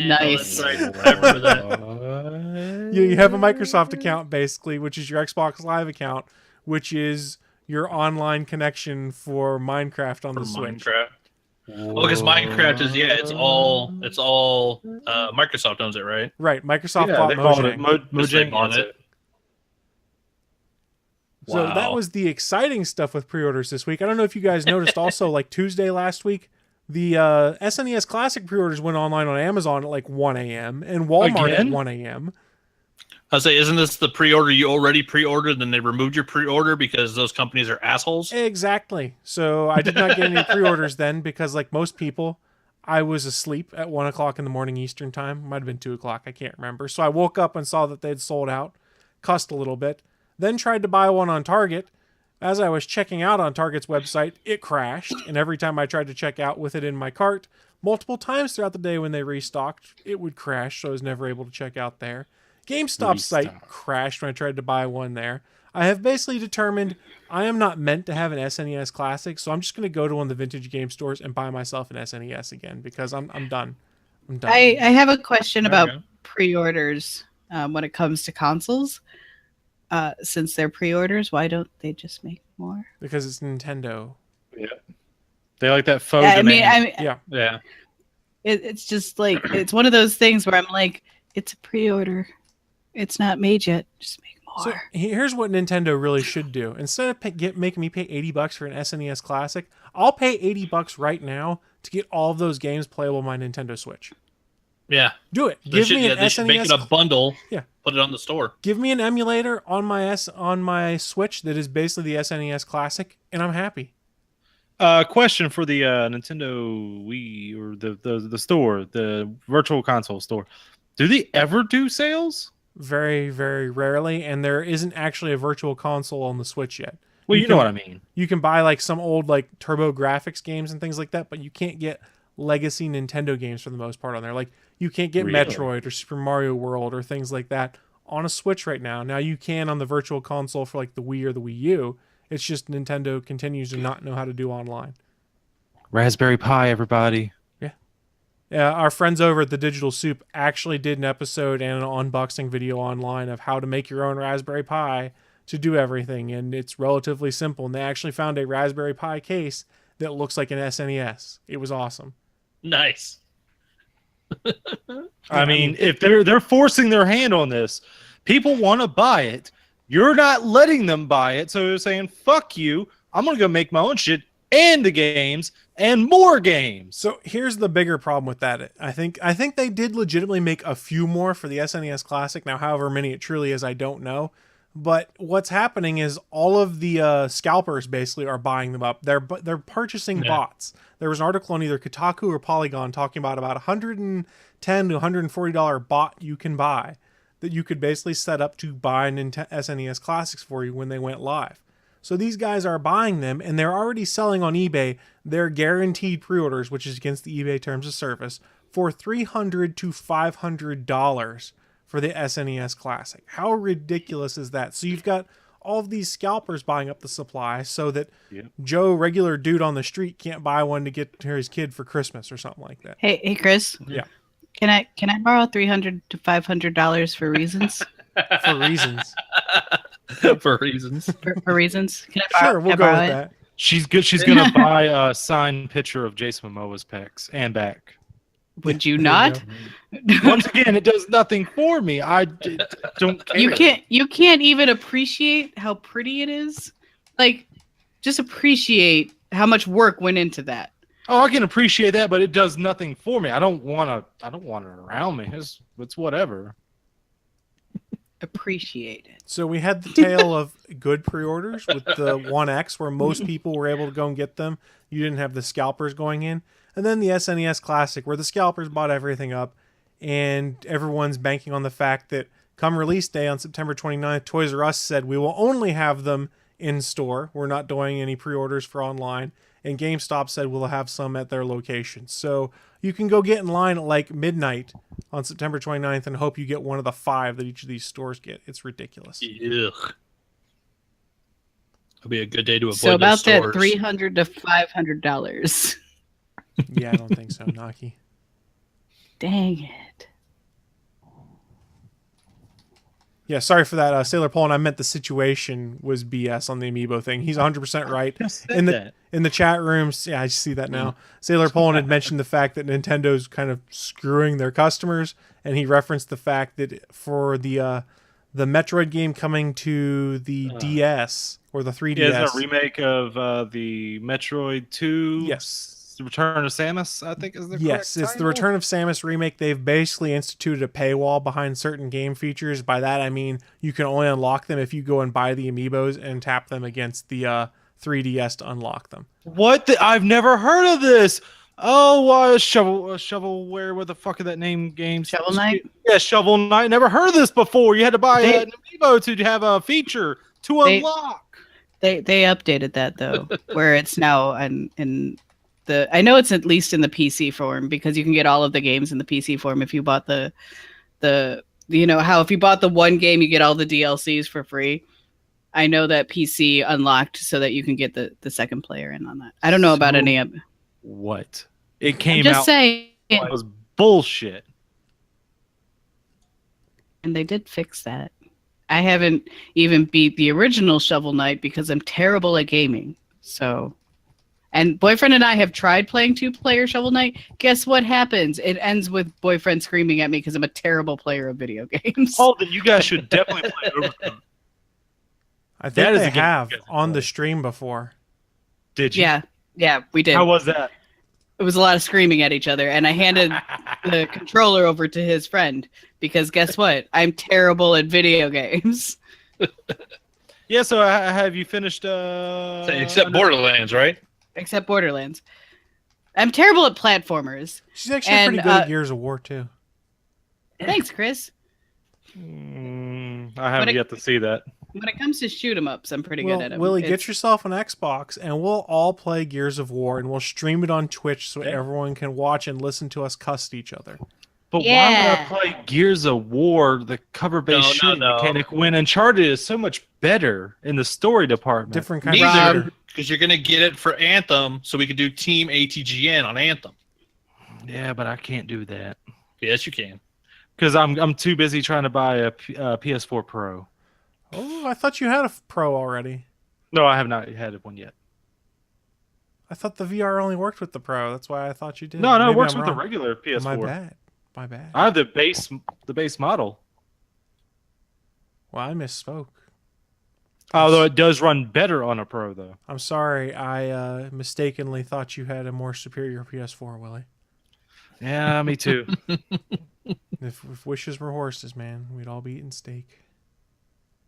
Nice. Right. I remember that. You have a Microsoft account, basically, which is your Xbox Live account, which is your online connection for Minecraft on the Switch. Minecraft. Well, because Minecraft is it's all Microsoft owns it, right? Right. Microsoft bought Mojang. Mojang owns it. So that was the exciting stuff with pre-orders this week. I don't know if you guys noticed also, like Tuesday last week, the SNES Classic pre-orders went online on Amazon at like 1 a.m. and Walmart at 1 a.m. I say, isn't this the pre-order you already pre-ordered and they removed your pre-order because those companies are assholes? Exactly. So I did not get any pre-orders then because, like most people, I was asleep at 1 o'clock in the morning Eastern time. Might have been 2 o'clock. I can't remember. So I woke up and saw that they'd sold out, cussed a little bit, then tried to buy one on Target. As I was checking out on Target's website, it crashed. And every time I tried to check out with it in my cart, multiple times throughout the day when they restocked, it would crash. So I was never able to check out there. GameStop's site crashed when I tried to buy one there. I have basically determined I am not meant to have an SNES Classic, so I'm just going to go to one of the vintage game stores and buy myself an SNES again because I'm done. I'm done. I have a question about pre-orders when it comes to consoles. Since they're pre-orders, why don't they just make more? Because it's Nintendo. Yeah. They like that faux demand. Yeah. It's just like, it's one of those things where I'm like, it's a pre-order. It's not made yet. Just make more. So here's what Nintendo really should do. Instead of making me pay $80 for an SNES Classic, I'll pay $80 right now to get all of those games playable on my Nintendo Switch. Yeah. Do it. They should make it a bundle. Yeah. Put it on the store. Give me an emulator on my Switch that is basically the SNES Classic, and I'm happy. Question for the Nintendo Wii or the store, the virtual console store. Do they ever do sales? Very, very rarely, and there isn't actually a virtual console on the Switch yet. Well, you know what I mean. You can buy like some old like Turbo Graphics games and things like that, but you can't get legacy Nintendo games for the most part on there. Like you can't get Metroid or Super Mario World or things like that on a Switch right now. Now you can on the virtual console for like the Wii or the Wii U. It's just Nintendo continues to not know how to do online. Raspberry Pi, everybody. Yeah, our friends over at the Digital Soup actually did an episode and an unboxing video online of how to make your own Raspberry Pi to do everything, and it's relatively simple. And they actually found a Raspberry Pi case that looks like an SNES. It was awesome. Nice. I mean, if they're forcing their hand on this, people want to buy it. You're not letting them buy it, so they're saying, "Fuck you! I'm gonna go make my own shit and the games." And more games. So here's the bigger problem with that. I think they did legitimately make a few more for the SNES Classic. Now, however many it truly is, I don't know. But what's happening is all of the scalpers basically are buying them up. They're purchasing bots. There was an article on either Kotaku or Polygon talking about $110 to $140 bot you can buy that you could basically set up to buy SNES Classics for you when they went live. So these guys are buying them, and they're already selling on eBay their guaranteed pre-orders, which is against the eBay terms of service, for $300 to $500 for the SNES Classic. How ridiculous is that? So you've got all of these scalpers buying up the supply so that Joe, regular dude on the street, can't buy one to get to his kid for Christmas or something like that. Hey, Chris. Yeah. Can I borrow $300 to $500 for reasons? For reasons. For reasons. For reasons. Can I borrow, Sure, we'll can I go borrow with it? that. She's good. She's gonna buy a signed picture of Jason Momoa's pecs and back. Would you not? Once again, it does nothing for me. I don't care. You can't even appreciate how pretty it is. Like, just appreciate how much work went into that. Oh, I can appreciate that, but it does nothing for me. I don't want it around me. It's whatever. Appreciate it. So we had the tale of good pre-orders with the 1X where most people were able to go and get them. You didn't have the scalpers going in. And then the SNES Classic where the scalpers bought everything up and everyone's banking on the fact that come release day on September 29th, Toys R Us said we will only have them in store. We're not doing any pre-orders for online. And GameStop said we'll have some at their location. So you can go get in line at like midnight on September 29th and hope you get one of the 5 that each of these stores get. It's ridiculous. Ugh. It'll be a good day to avoid So about those that stores. $300 to $500. Yeah, I don't think so, Naki. Dang it. Yeah, sorry for that, Sailor Poland. I meant the situation was BS on the amiibo thing. He's 100% right. In the chat rooms, yeah, I see that now. Sailor Poland had mentioned the fact that Nintendo's kind of screwing their customers, and he referenced the fact that for the Metroid game coming to the DS or the 3DS. Yeah, it's a remake of the Metroid 2. Yes. The Return of Samus, I think is the Yes, correct it's the title? Return of Samus remake. They've basically instituted a paywall behind certain game features. By that, I mean you can only unlock them if you go and buy the amiibos and tap them against the 3DS to unlock them. What? I've never heard of this. Oh, Shovelware. What the fuck is that name? Games. Shovel Knight? Yeah, Shovel Knight. Never heard of this before. You had to buy an amiibo to have a feature to unlock. They updated that though, where it's now in the. I know it's at least in the PC form because you can get all of the games in the PC form if you bought the you know how if you bought the one game you get all the DLCs for free. I know that PC unlocked so that you can get the second player in on that. I don't know about any of. What? It came I'm just out. saying. It was bullshit. And they did fix that. I haven't even beat the original Shovel Knight because I'm terrible at gaming. So, and boyfriend and I have tried playing 2-player Shovel Knight. Guess what happens? It ends with boyfriend screaming at me because I'm a terrible player of video games. Oh, then you guys should definitely play Overcooked. I That think is they a game have you guys on the play. stream before. Did you? Yeah, we did. How was that? It was a lot of screaming at each other, and I handed the controller over to his friend because guess what? I'm terrible at video games. Yeah. So have you finished? Except Borderlands, right? Except Borderlands. I'm terrible at platformers. She's actually And, pretty good at Gears of War too. Thanks, Chris. I haven't it- yet to see that. When it comes to shoot 'em ups, I'm pretty Well, good at them. Willie, get yourself an Xbox, and we'll all play Gears of War, and we'll stream it on Twitch so everyone can watch and listen to us cuss at each other. But Yeah. why would I play Gears of War, the cover-based shooting mechanic, when Uncharted is so much better in the story department? Different kind of Neither, shooter. because you're gonna get it for Anthem, so we could do Team ATGN on Anthem. Yeah, but I can't do that Yes, you can. because I'm too busy trying to buy a PS4 Pro. Oh, I thought you had a Pro already. No, I have not had one yet. I thought the VR only worked with the Pro. That's why I thought you did. No, it Maybe works I'm with the wrong. regular PS4. My bad. My bad. I have the base model. Well, I misspoke. Although it does run better on a Pro, though. I'm sorry. I mistakenly thought you had a more superior PS4, Willie. Yeah, me too. If wishes were horses, man, we'd all be eating steak.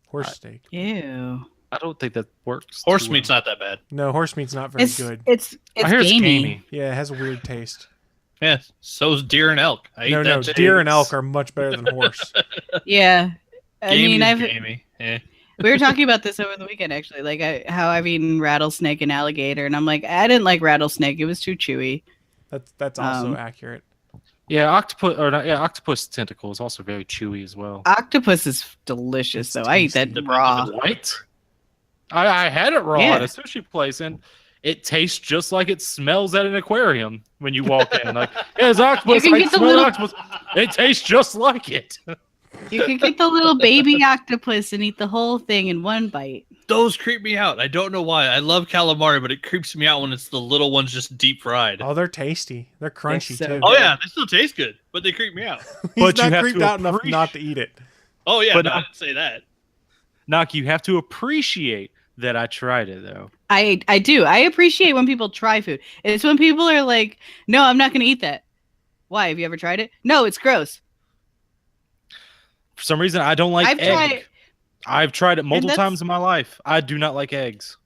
Horse steak. Ew. I don't think that works. Horse too meat's well. not that bad. No, horse meat's not very It's good. it's I hear it's gamey. gamey. Yeah, it has a weird taste. Yeah, so's deer and elk. I eat No, that too. deer and elk are much better than horse. Yeah. I mean, Gamey's I've gamey. Yeah. we were talking about this over the weekend actually, like how I've eaten rattlesnake and alligator, and I'm like, I didn't like rattlesnake; it was too chewy. That's also accurate. Yeah, octopus tentacle is also very chewy as well. Octopus is delicious, though. I eat that tasty. raw. What? I had it raw Yeah. at a sushi place, and it tastes just like it smells at an aquarium when you walk in. Like, yeah, it's octopus. You can I get the smell little- octopus. It tastes just like it. You can get the little baby octopus and eat the whole thing in one bite. Those creep me out. I don't know why. I love calamari, but it creeps me out when it's the little ones just deep fried. Oh, they're tasty. They're crunchy so too. Oh yeah, they still taste good, but they creep me out. He's But you not have creeped to out enough appreciate- not to eat it. Oh yeah, But no, I didn't say that. Naki, you have to appreciate that I tried it, though. I do. I appreciate when people try food. It's when people are like, "No, I'm not going to eat that." Why? Have you ever tried it? No, it's gross. For some reason, I don't like I've egg. tried- I've tried it multiple that's- times in my life. I do not like eggs.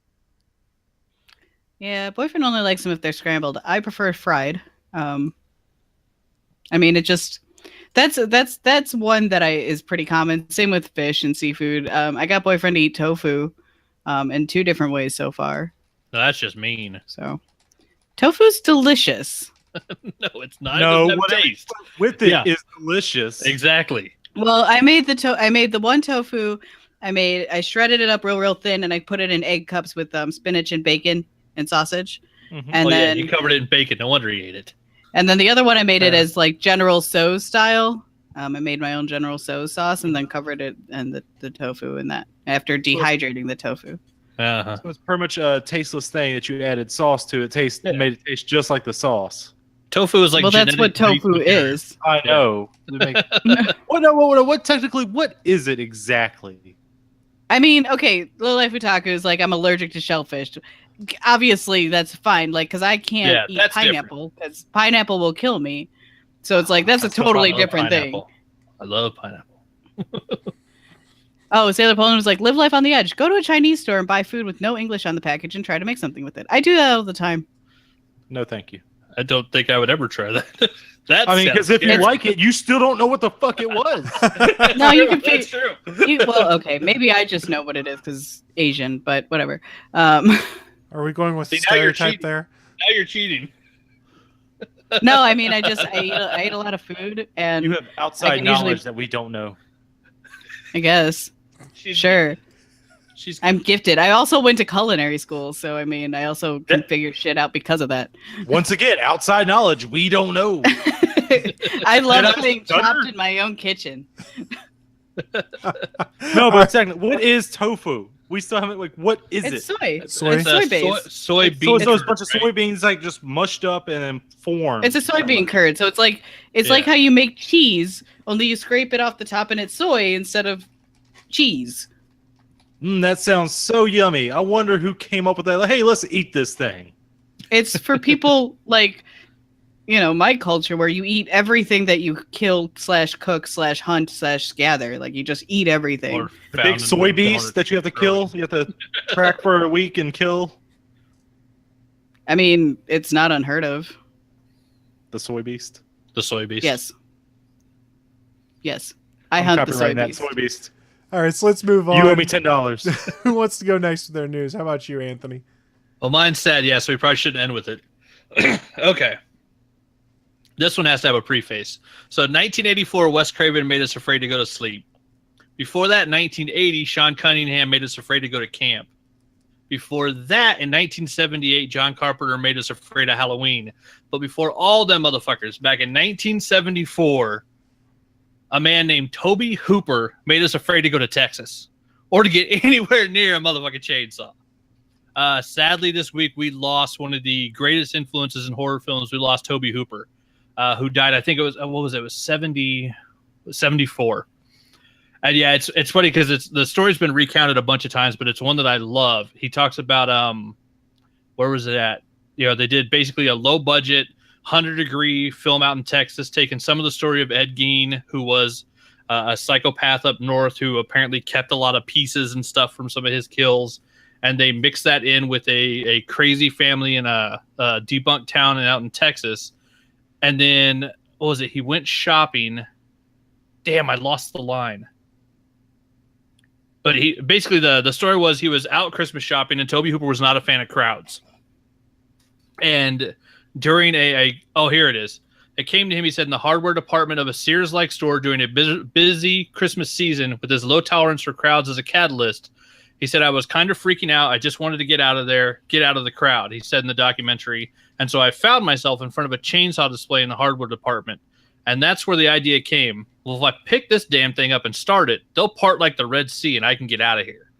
Yeah, boyfriend only likes them if they're scrambled. I prefer fried. I mean, it just that's one that is pretty common. Same with fish and seafood. I got boyfriend to eat tofu, in 2 different ways so far. No, that's just mean. So, tofu's delicious. No, it's not. No, it doesn't have whatever taste. With it Yeah. is delicious. Exactly. Well, I made the one tofu. I shredded it up real thin, and I put it in egg cups with spinach and bacon and sausage. Mhm. And then you covered it in bacon. No wonder he ate it. and then the other one I made it as like General Tso's style. I made my own General Tso's sauce and then covered it and the tofu in that after dehydrating the tofu. Uh-huh. It was pretty much a tasteless thing that you added sauce to. It made it taste just like the sauce. Tofu is like well, that's what genetic tofu beef is. I know. What technically? What is it exactly? I mean, okay, Little Life Otaku is like I'm allergic to shellfish. Obviously, that's fine. Like, because I can't Yeah, eat that's pineapple because pineapple will kill me. So it's like that's a totally I love different thing. pineapple. I love pineapple. Oh, Sailor Poland was like, live life on the edge. Go to a Chinese store and buy food with no English on the package and try to make something with it. I do that all the time. No, thank you. I don't think I would ever try that. That I mean, because sounds if you scary. like it, you still don't know what the fuck it was. No, you can That's true. well, okay, maybe I just know what it is because Asian, but whatever. Are we going with See, now you're stereotype cheating. there? Now you're cheating. No, I mean, I ate a lot of food, and You have outside can usually- knowledge that we don't know. I guess sure. She's I'm gifted. I also went to culinary school, so I mean, I also can figure shit out because of that. Once again, outside knowledge we don't know. I love Did I being stutter? chopped in my own kitchen. No, but second, what is tofu? We still haven't what is It's it? soy. Soy? It's soy based. soybean. So it's a bunch of right? soybeans like just mushed up and then formed. It's a soybean curd, so it's like Yeah. how you make cheese, only you scrape it off the top and it's soy instead of cheese. That sounds so yummy. I wonder who came up with that. Like, hey, let's eat this thing. It's for people like, my culture where you eat everything that you kill / cook / hunt / gather. Like you just eat everything. Or The found big in soy the beast water. that you have to kill. You have to track for a week and kill I mean, it's not unheard of. the soy beast. The soy beast. Yes. I I'm hunt the soy copyrighting that beast. soy beast. All right, so let's move on. You owe me $10. Who wants to go next with their news? How about you, Anthony? Well, mine's sad, yeah, so we probably shouldn't end with it. Okay. This one has to have a preface. So 1984, Wes Craven made us afraid to go to sleep. Before that, 1980, Sean Cunningham made us afraid to go to camp. Before that, in 1978, John Carpenter made us afraid of Halloween. But before all them motherfuckers, back in 1974, a man named Tobe Hooper made us afraid to go to Texas or to get anywhere near a motherfucking chainsaw. Sadly, this week we lost one of the greatest influences in horror films. We lost Tobe Hooper, who died. I think it was It was 74. And yeah, it's funny because the story's been recounted a bunch of times, but it's one that I love. He talks about where was it at? They did basically a low budget 100-degree film out in Texas, taking some of the story of Ed Gein, who was a psychopath up north who apparently kept a lot of pieces and stuff from some of his kills. And they mixed that in with a crazy family in a debunked town and out in Texas. And then, what was it? He went shopping. Damn, I lost the line. But he basically, the story was he was out Christmas shopping, and Tobe Hooper was not a fan of crowds. And during here it is. It came to him, he said, in the hardware department of a Sears-like store during a busy Christmas season with his low tolerance for crowds as a catalyst. He said, I was kind of freaking out. I just wanted to get out of there, get out of the crowd, he said in the documentary. And so I found myself in front of a chainsaw display in the hardware department. And that's where the idea came. Well, if I pick this damn thing up and start it, they'll part like the Red Sea and I can get out of here.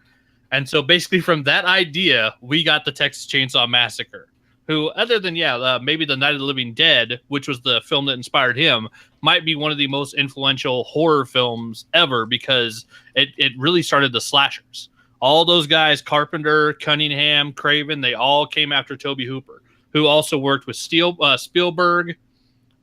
And so basically from that idea, we got the Texas Chainsaw Massacre. Who, other than, maybe The Night of the Living Dead, which was the film that inspired him, might be one of the most influential horror films ever because it really started the slashers. All those guys, Carpenter, Cunningham, Craven, they all came after Tobe Hooper, who also worked with Spielberg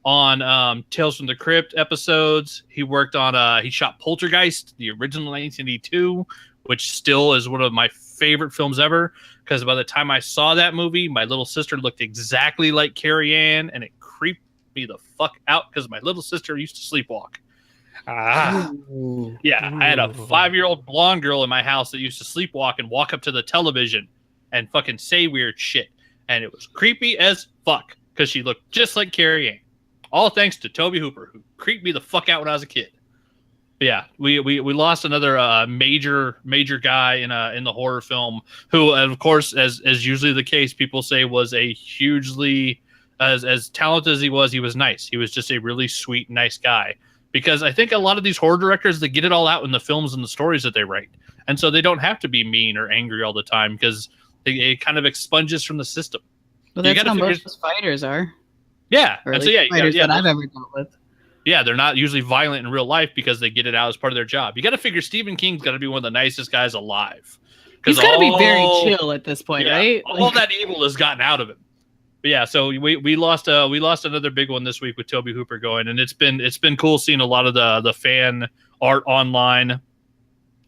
on Tales from the Crypt episodes. He worked on, he shot Poltergeist, the original 1982, which still is one of my favorite films ever. Because by the time I saw that movie, my little sister looked exactly like Carrie Ann, and it creeped me the fuck out because my little sister used to sleepwalk. I had a 5-year-old blonde girl in my house that used to sleepwalk and walk up to the television and fucking say weird shit. And it was creepy as fuck because she looked just like Carrie Ann. All thanks to Tobe Hooper, who creeped me the fuck out when I was a kid. But yeah, we lost another major guy in the horror film who, of course, as usually the case, people say was a hugely as talented as he was nice. He was just a really sweet, nice guy. Because I think a lot of these horror directors, they get it all out in the films and the stories that they write. And so they don't have to be mean or angry all the time because it kind of expunges from the system. Well, that's how most fighters are. Yeah. Or and so, fighters that I've ever dealt with. Yeah, they're not usually violent in real life because they get it out as part of their job. You got to figure Stephen King's got to be one of the nicest guys alive. He's got to be very chill at this point, right? All that evil has gotten out of him. But yeah, so we lost another big one this week with Tobe Hooper going, and it's been cool seeing a lot of the fan art online.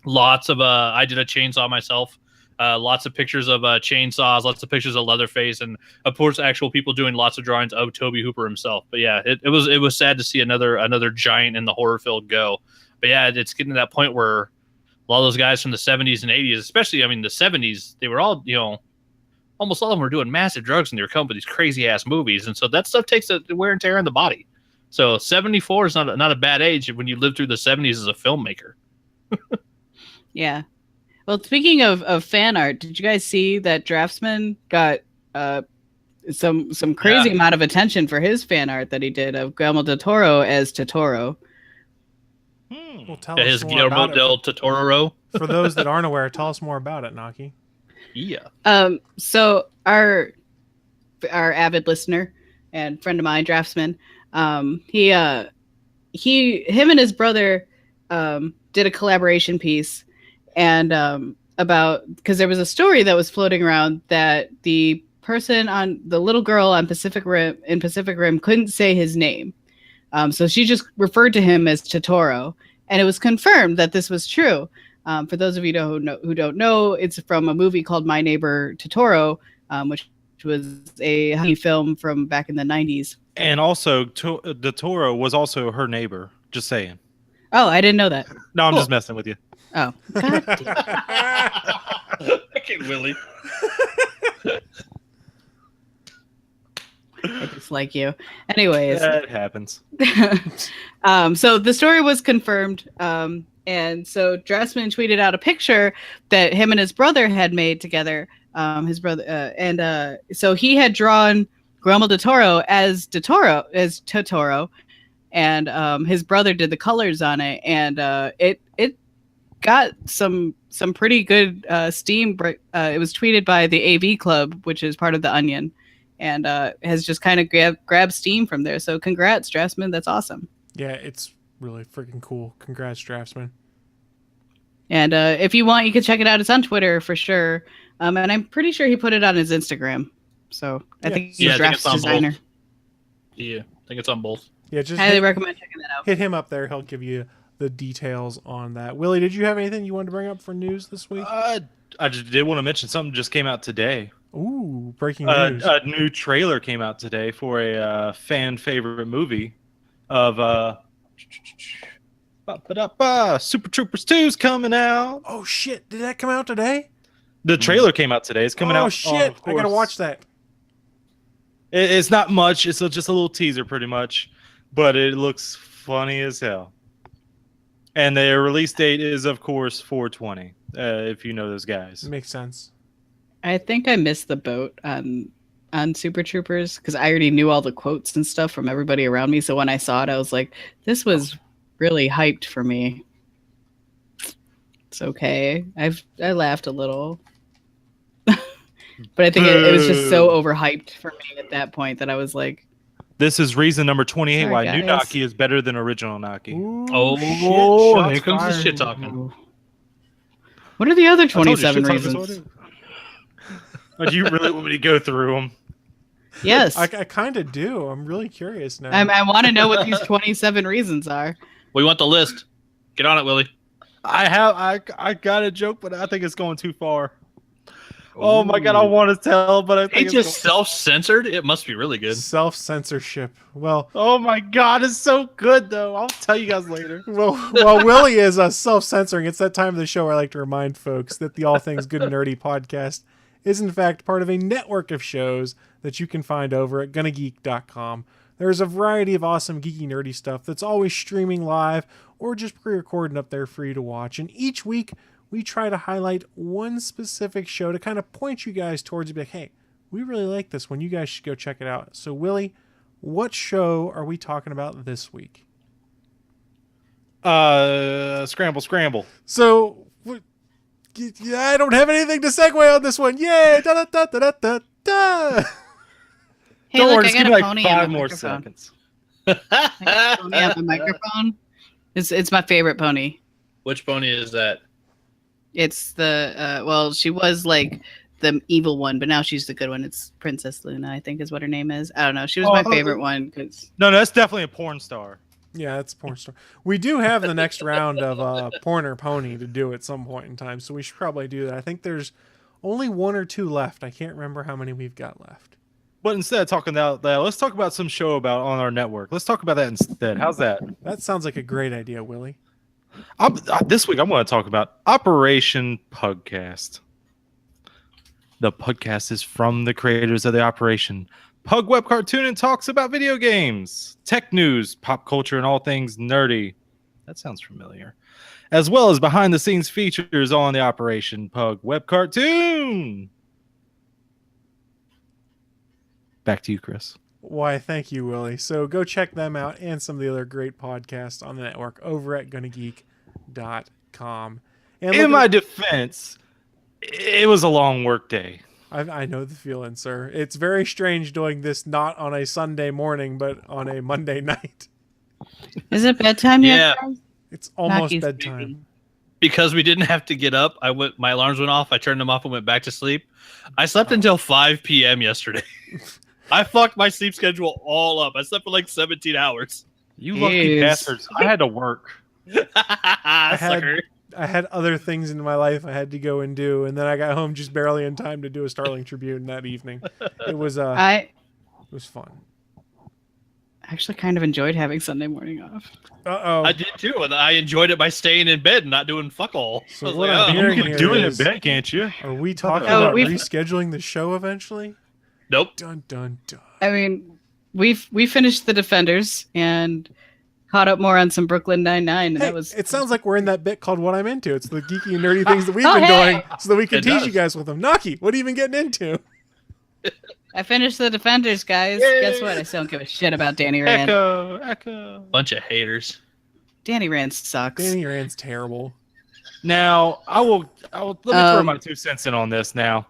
Lots of I did a chainsaw myself. Lots of pictures of chainsaws, lots of pictures of Leatherface, and of course, actual people doing lots of drawings of Tobe Hooper himself. But yeah, it was sad to see another giant in the horror field go. But yeah, it's getting to that point where a lot of those guys from the 70s and 80s, especially, I mean, the 70s, they were all, almost all of them were doing massive drugs and they were coming with these crazy ass movies. And so that stuff takes a wear and tear on the body. So 74 is not a bad age when you live through the 70s as a filmmaker. Yeah. Well, speaking of fan art, did you guys see that Draftsman got some crazy amount of attention for his fan art that he did of Guillermo del Toro as Totoro? Well, tell us his more Guillermo about del it. Totoro. For those that aren't aware, tell us more about it, Naki. Yeah. So our avid listener and friend of mine, Draftsman, him and his brother did a collaboration piece, and about, because there was a story that was floating around that the person on the little girl on Pacific Rim couldn't say his name. So she just referred to him as Totoro. And it was confirmed that this was true. For those of you who don't know, it's from a movie called My Neighbor Totoro, which was a honey film from back in the 90s. And also, the Toro was also her neighbor. Just saying. Oh, I didn't know that. No, I'm just messing with you. Oh, God damn. Fucking Willie. I dislike you. Anyways. That happens. So the story was confirmed. And so Dressman tweeted out a picture that him and his brother had made together. So he had drawn Guillermo del Toro as Totoro, and his brother did the colors on it, and it got some pretty good steam. It was tweeted by the AV Club, which is part of the Onion, and has just kind of grabbed steam from there. So congrats, Draftsman. That's awesome. Yeah, it's really freaking cool. Congrats, Draftsman. And if you want, you can check it out. It's on Twitter for sure. And I'm pretty sure he put it on his Instagram. So I think he's a drafts designer. Yeah, I think it's on both. Yeah, just highly recommend checking that out. Hit him up there. He'll give you the details on that. Willie, did you have anything you wanted to bring up for news this week? I just did want to mention something just came out today. Ooh, breaking news. A new trailer came out today for a fan favorite movie of Super Troopers 2 is coming out. Oh shit, did that come out today? The trailer came out today. It's coming out. Oh shit, I gotta watch that. It's not much. It's just a little teaser pretty much, but it looks funny as hell. And their release date is, of course, 4/20, if you know those guys. Makes sense. I think I missed the boat on Super Troopers because I already knew all the quotes and stuff from everybody around me. So when I saw it, I was like, this was really hyped for me. It's okay. I laughed a little. But I think it was just so overhyped for me at that point that I was like... This is reason number 28 Sorry, why guys. New Naki is better than original Naki. Ooh, Oh, shit, here comes the fired. shit talking. What are the other I told you, 27 shit talk is reasons? what I do. Oh, do you really want me to go through them? Yes. I kind of do. I'm really curious now. I want to know what these 27 reasons are. We want the list. Get on it, Willie. I got a joke, but I think it's going too far. Oh my god, I want to tell, but I think It's just self-censored. It must be really good. Self-censorship. Well, Oh my god, it's so good though. I'll tell you guys later. while Willie is self-censoring, it's that time of the show where I like to remind folks that the All Things Good and Nerdy podcast is in fact part of a network of shows that you can find over at GonnaGeek.com. There's a variety of awesome geeky nerdy stuff that's always streaming live or just pre-recorded up there for you to watch. And each week we try to highlight one specific show to kind of point you guys towards and be like, hey, we really like this one. You guys should go check it out. So Willie, what show are we talking about this week? Scramble. So I don't have anything to segue on this one. Yay! Da da da da da da. Hey, Don't look, worry, I just got give a me like pony 5 on my more microphone. seconds. I got a pony on my microphone. It's my favorite pony. Which pony is that? It's the well, she was like the evil one, but now she's the good one. It's Princess Luna, I think is what her name is. I don't know. She was my favorite one because No, that's definitely a porn star. Yeah, that's a porn star. We do have the next round of Porn or Pony to do at some point in time, so we should probably do that. I think there's only 1 or 2 left. I can't remember how many we've got left. But instead of talking about that, let's talk about some show about on our network. Let's talk about that instead. How's that? That sounds like a great idea, Willie. This week I'm going to talk about Operation Pugcast. The podcast is from the creators of the Operation Pug web cartoon and talks about video games, tech news, pop culture, and all things nerdy. That sounds familiar. As well as behind the scenes features on the Operation Pug web cartoon. Back to you, Chris. Why, thank you, Willie. So go check them out and some of the other great podcasts on the network over at GonnaGeek.com. And In my defense, it was a long work day. I know the feeling, sir. It's very strange doing this not on a Sunday morning, but on a Monday night. is it bedtime Yeah. yet? Guys? It's almost Naki's bedtime. baby. because we didn't have to get up. My alarms went off. I turned them off and went back to sleep. I slept until 5 p.m. yesterday. I fucked my sleep schedule all up. I slept for like 17 hours. You lucky bastards. I had to work. I had other things in my life I had to go and do, and then I got home just barely in time to do a Starling Tribune that evening. It was it was fun. I actually kind of enjoyed having Sunday morning off. Uh-oh. I did too, and I enjoyed it by staying in bed and not doing fuck all. So what I'm You hearing can here do it in is, bed, can't you? are we talking Oh, about we've- rescheduling the show eventually? Nope. Dun dun dun. I mean, we finished The Defenders and caught up more on some Brooklyn Nine-Nine, and Hey, that was. it sounds like we're in that bit called What I'm Into. It's the geeky and nerdy things that we've Oh, been hey! doing so that we can It tease does. you guys with them. Naki, what have you been getting into? I finished The Defenders, guys. Guess what? I still don't give a shit about Danny Rand. Echo. Bunch of haters. Danny Rand sucks. Danny Rand's terrible. Now, I will let me throw my 2 cents in on this now.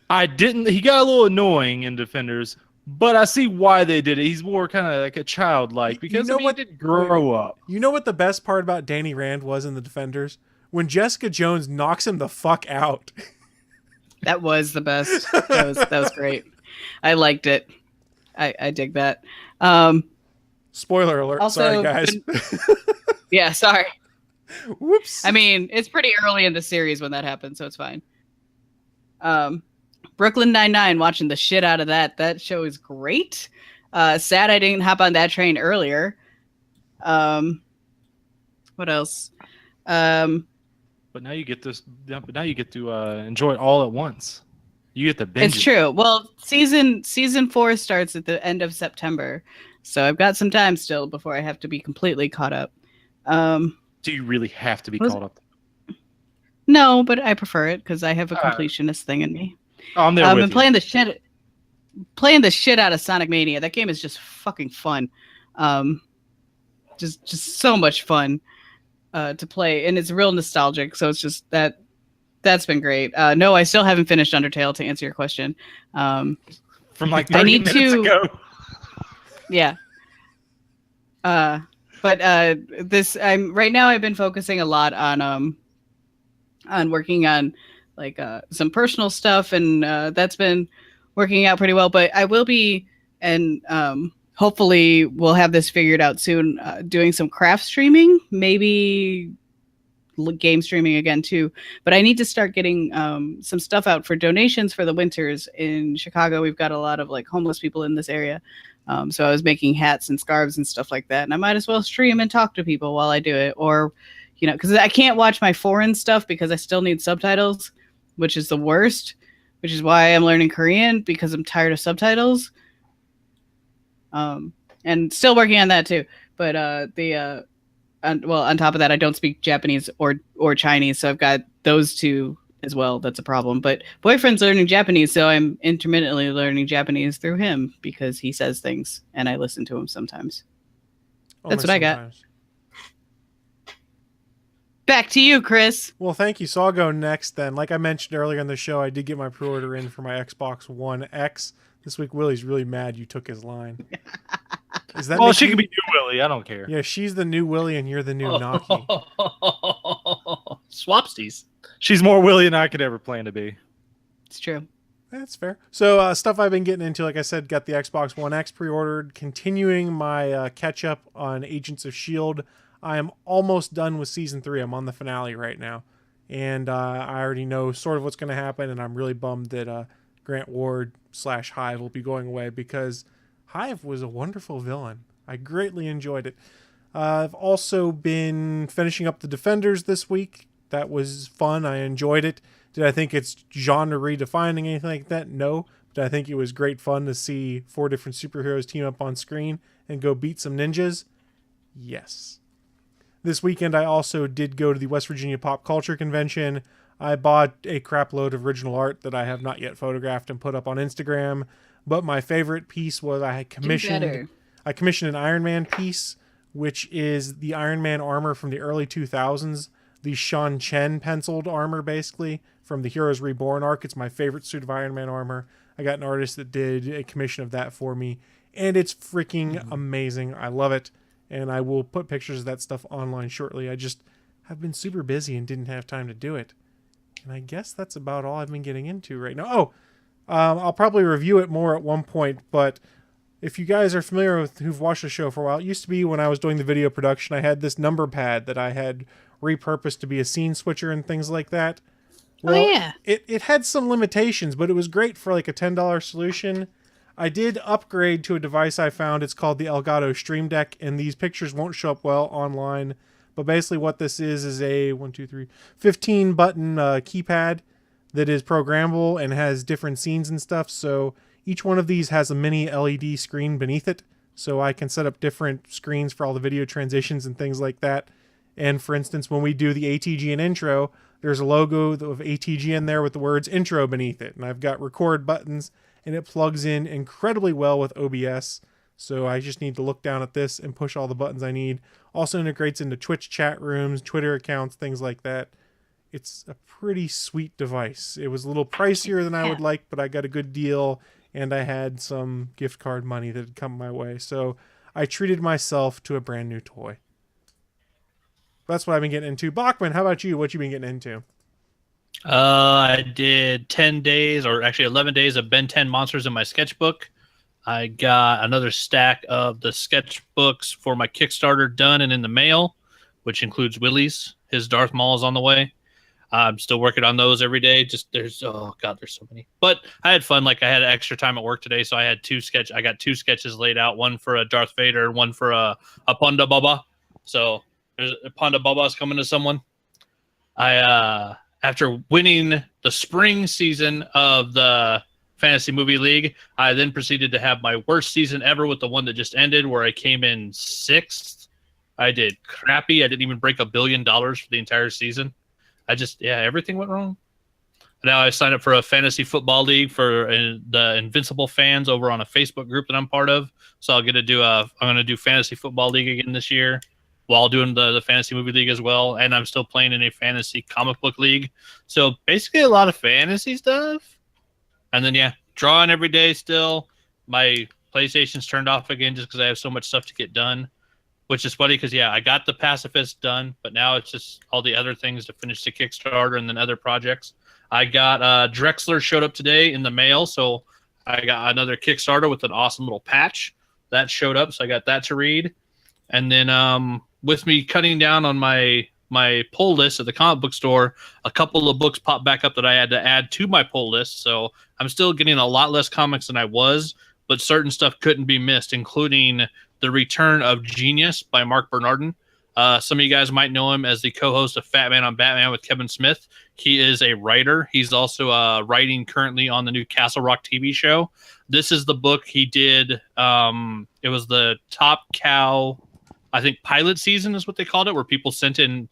He got a little annoying in Defenders, but I see why they did it. He's more kind of like a childlike because know he what? didn't grow up. You know what the best part about Danny Rand was in The Defenders? When Jessica Jones knocks him the fuck out. That was the best. That was great. I liked it. I dig that. Spoiler alert. Also, Sorry, guys. Yeah, sorry. Whoops. I mean, it's pretty early in the series when that happened, so it's fine. Brooklyn Nine-Nine, watching the shit out of that. That show is great. Sad I didn't hop on that train earlier. What else? But now you get this. But now you get to enjoy it all at once. You get to binge. It's true. Well, season 4 starts at the end of September, so I've got some time still before I have to be completely caught up. Do you really have to be caught up? No, but I prefer it because I have a completionist thing in me. Oh, I'm there I've with been playing the shit out of Sonic Mania. That game is just fucking fun. Just so much fun to play, and it's real nostalgic. So it's just that's been great. No, I still haven't finished Undertale, to answer your question. From like 30 minutes ago. Yeah. But right now I've been focusing a lot on working on like some personal stuff, and that's been working out pretty well. But I will be, and hopefully we'll have this figured out soon, doing some craft streaming, maybe game streaming again too. But I need to start getting some stuff out for donations for the winters in Chicago. We've got a lot of like homeless people in this area. So I was making hats and scarves and stuff like that, and I might as well stream and talk to people while I do it, or, you know, because I can't watch my foreign stuff because I still need subtitles, which is the worst, which is why I'm learning Korean, because I'm tired of subtitles. And still working on that too. But on top of that, I don't speak Japanese or Chinese, so I've got those two as well. That's a problem. But boyfriend's learning Japanese, so I'm intermittently learning Japanese through him because he says things and I listen to him sometimes. That's what I got. Back to you, Chris. Well, thank you. So I'll go next then. Like I mentioned earlier in the show, I did get my pre-order in for my Xbox One X. This week, Willie's really mad you took his line. Is that? Well, she can be new Willie. I don't care. Yeah, she's the new Willie and you're the new Naki. Swapsies. She's more Willie than I could ever plan to be. It's true. That's fair. So stuff I've been getting into, like I said, got the Xbox One X pre-ordered, continuing my catch-up on Agents of S.H.I.E.L.D. I am almost done with Season 3. I'm on the finale right now. And I already know sort of what's going to happen, and I'm really bummed that Grant Ward / Hive will be going away, because Hive was a wonderful villain. I greatly enjoyed it. I've also been finishing up The Defenders this week. That was fun. I enjoyed it. Did I think it's genre redefining, anything like that? No. But I think it was great fun to see 4 different superheroes team up on screen and go beat some ninjas. Yes. This weekend I also did go to the West Virginia Pop Culture Convention. I bought a crap load of original art that I have not yet photographed and put up on Instagram. But my favorite piece was I commissioned an Iron Man piece, which is the Iron Man armor from the early 2000s. The Sean Chen penciled armor, basically, from the Heroes Reborn arc. It's my favorite suit of Iron Man armor. I got an artist that did a commission of that for me, and it's freaking amazing. I love it, and I will put pictures of that stuff online shortly. I just I've been super busy and didn't have time to do it. And I guess that's about all I've been getting into right now. Oh, I'll probably review it more at one point, but if you guys are familiar with who've watched the show for a while, it used to be when I was doing the video production, I had this number pad that I had repurposed to be a scene switcher and things like that. Well, oh yeah. It had some limitations, but it was great for like a $10 solution. I did upgrade to a device I found. It's called the Elgato Stream Deck, and these pictures won't show up well online. But basically what this is a 15 button keypad that is programmable and has different scenes and stuff. So each one of these has a mini LED screen beneath it. So I can set up different screens for all the video transitions and things like that. And for instance, when we do the ATGN intro, there's a logo of ATGN there with the words intro beneath it. And I've got record buttons, and it plugs in incredibly well with OBS. So I just need to look down at this and push all the buttons I need. Also integrates into Twitch chat rooms, Twitter accounts, things like that. It's a pretty sweet device. It was a little pricier than I would like, but I got a good deal, and I had some gift card money that had come my way. So I treated myself to a brand new toy. That's what I've been getting into. Bachman, how about you? What you been getting into? I did 10 days, or actually 11 days of Ben 10 Monsters in my sketchbook. I got another stack of the sketchbooks for my Kickstarter done and in the mail, which includes Willie's. His Darth Maul is on the way. I'm still working on those every day. There's so many. But I had fun. Like I had extra time at work today, so I got two sketches laid out. One for a Darth Vader, one for a Ponda Baba. So there's a Ponda Baba's coming to someone. After winning the spring season of the Fantasy Movie League, I then proceeded to have my worst season ever with the one that just ended, where I came in 6th. I did crappy. I didn't even break $1 billion for the entire season. Everything went wrong. Now I signed up for a fantasy football league for the Invincible fans over on a Facebook group that I'm part of. So I'm going to do fantasy football league again this year, while doing the fantasy movie league as well. And I'm still playing in a fantasy comic book league. So basically a lot of fantasy stuff. And then, drawing every day still. My PlayStation's turned off again just because I have so much stuff to get done, which is funny because, I got the Pacifist done, but now it's just all the other things to finish the Kickstarter and then other projects. I got Drexler showed up today in the mail, so I got another Kickstarter with an awesome little patch. That showed up, so I got that to read. And then with me cutting down on my pull list at the comic book store, a couple of books popped back up that I had to add to my pull list. So I'm still getting a lot less comics than I was, but certain stuff couldn't be missed, including The Return of Genius by Mark Bernardin. Some of you guys might know him as the co-host of Fat Man on Batman with Kevin Smith. He is a writer. He's also writing currently on the new Castle Rock TV show. This is the book he did. It was the Top Cow, I think, pilot season is what they called it, where people sent in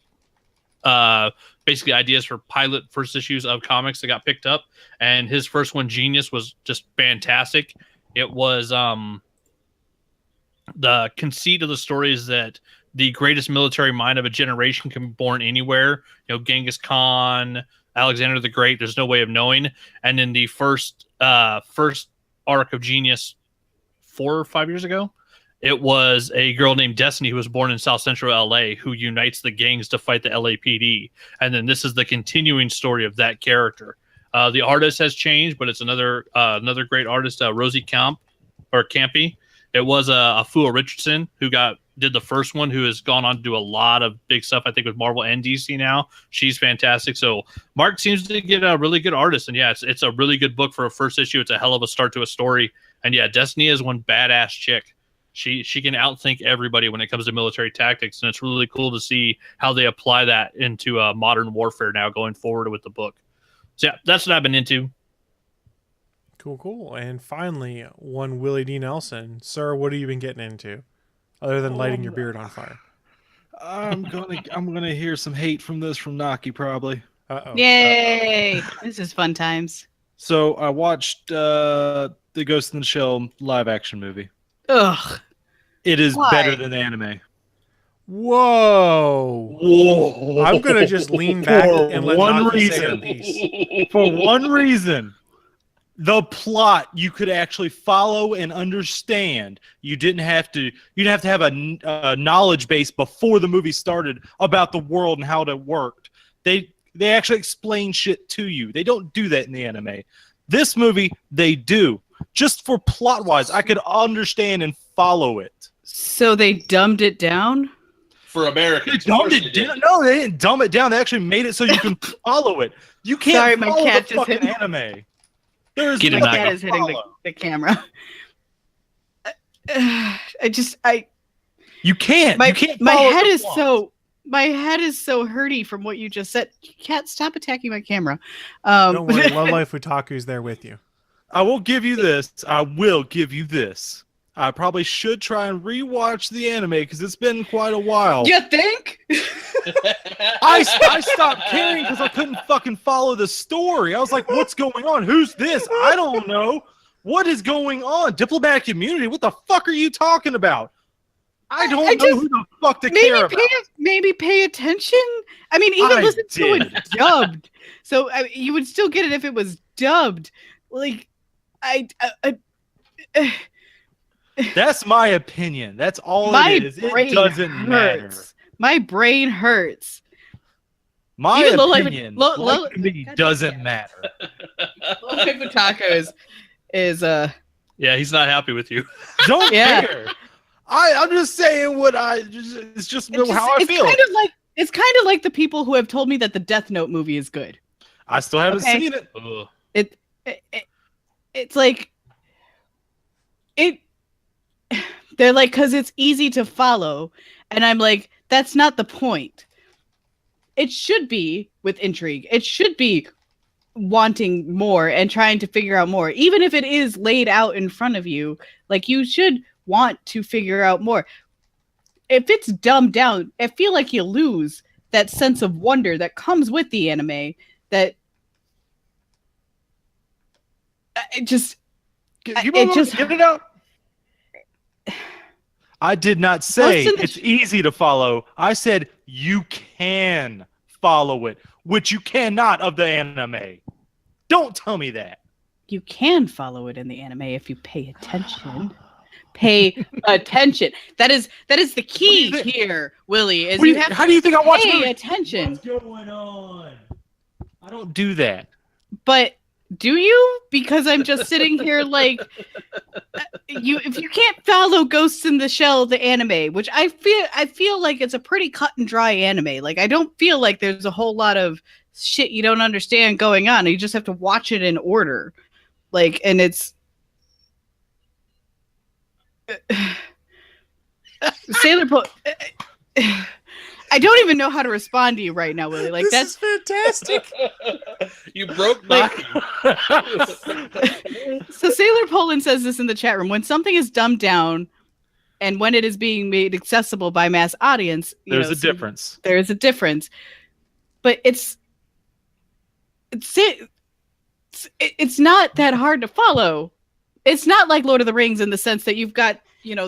basically ideas for pilot first issues of comics that got picked up. And his first one, Genius, was just fantastic. It was the conceit of the story is that the greatest military mind of a generation can be born anywhere. Genghis Khan, Alexander the Great, there's no way of knowing. And in the first arc of Genius 4 or 5 years ago, it was a girl named Destiny who was born in South Central LA who unites the gangs to fight the LAPD. And then this is the continuing story of that character. The artist has changed, but it's another great artist, Rosie Campy. It was Afua Richardson who did the first one, who has gone on to do a lot of big stuff, I think, with Marvel and DC now. She's fantastic. So Mark seems to get a really good artist. And it's a really good book for a first issue. It's a hell of a start to a story. And Destiny is one badass chick. She can outthink everybody when it comes to military tactics. And it's really cool to see how they apply that into modern warfare now going forward with the book. So that's what I've been into. Cool. And finally, one Willie D. Nelson. Sir, what have you been getting into? Other than lighting your beard on fire. I'm gonna hear some hate from Naki probably. Uh-oh. Yay! This is fun times. So I watched the Ghost in the Shell live action movie. Ugh. It is Why? better than anime. Whoa! I'm gonna just lean back and let Naki say a piece. For one reason. The plot you could actually follow and understand. You didn't have to have a knowledge base before the movie started about the world and how it worked. They actually explain shit to you. They don't do that in the anime. This movie, they do. Just for plot-wise, I could understand and follow it. So they dumbed it down? For Americans. They dumbed it down. No, they didn't dumb it down. They actually made it so you can follow it. You can't Sorry, my follow cat the just fucking hit anime. There's Get him My back cat up. is hitting the camera. You can't. My you can't my follow head the is plot. so hurty from what you just said. Cat, stop attacking my camera. Don't worry, Low Life Otaku's there with you. I will give you this. I will give you this. I probably should try and rewatch the anime because it's been quite a while. You think? I stopped caring because I couldn't fucking follow the story. I was like, what's going on? Who's this? I don't know. What is going on? Diplomatic immunity? What the fuck are you talking about? I don't know who the fuck to care about. Maybe pay attention. I mean, even I listen to it did. dubbed. So you would still get it if it was dubbed. Like, That's my opinion. That's all my it is. brain It doesn't matter. hurts. My brain hurts. My Even Low Life- opinion Low- like Low- to me doesn't matter. Low Life Otaku is Yeah, he's not happy with you. Don't Yeah. care. I'm just saying what it's just how I feel. It's kind of like the people who have told me that the Death Note movie is good. I still haven't Okay. seen it. Ugh. It's like they're like, because it's easy to follow, and I'm like, that's not the point. It should be with intrigue. It should be wanting more and trying to figure out more, even if it is laid out in front of you. Like, you should want to figure out more. If it's dumbed down, I feel like you lose that sense of wonder that comes with the anime. That it just You it just- get it out. I did not say Most of the it's easy to follow. I said you can follow it, which you cannot of the anime. Don't tell me that. you can follow it in the anime if you pay attention. Pay attention. That is the key What do you think? here, Willie. Is What do you you- have how do you think I watch pay movies? attention. What's going on? I don't do that. But do you? Because I'm just sitting here like if you can't follow Ghosts in the Shell, the anime, which I feel like it's a pretty cut and dry anime. Like, I don't feel like there's a whole lot of shit you don't understand going on. You just have to watch it in order. Like, and it's Sailor Po. I don't even know how to respond to you right now, Willie. Like, This is fantastic. You broke Like- Naki. So Sailor Poland says this in the chat room: when something is dumbed down, and when it is being made accessible by mass audience, There's a difference. There is a difference, but it's not that hard to follow. It's not like Lord of the Rings in the sense that you've got,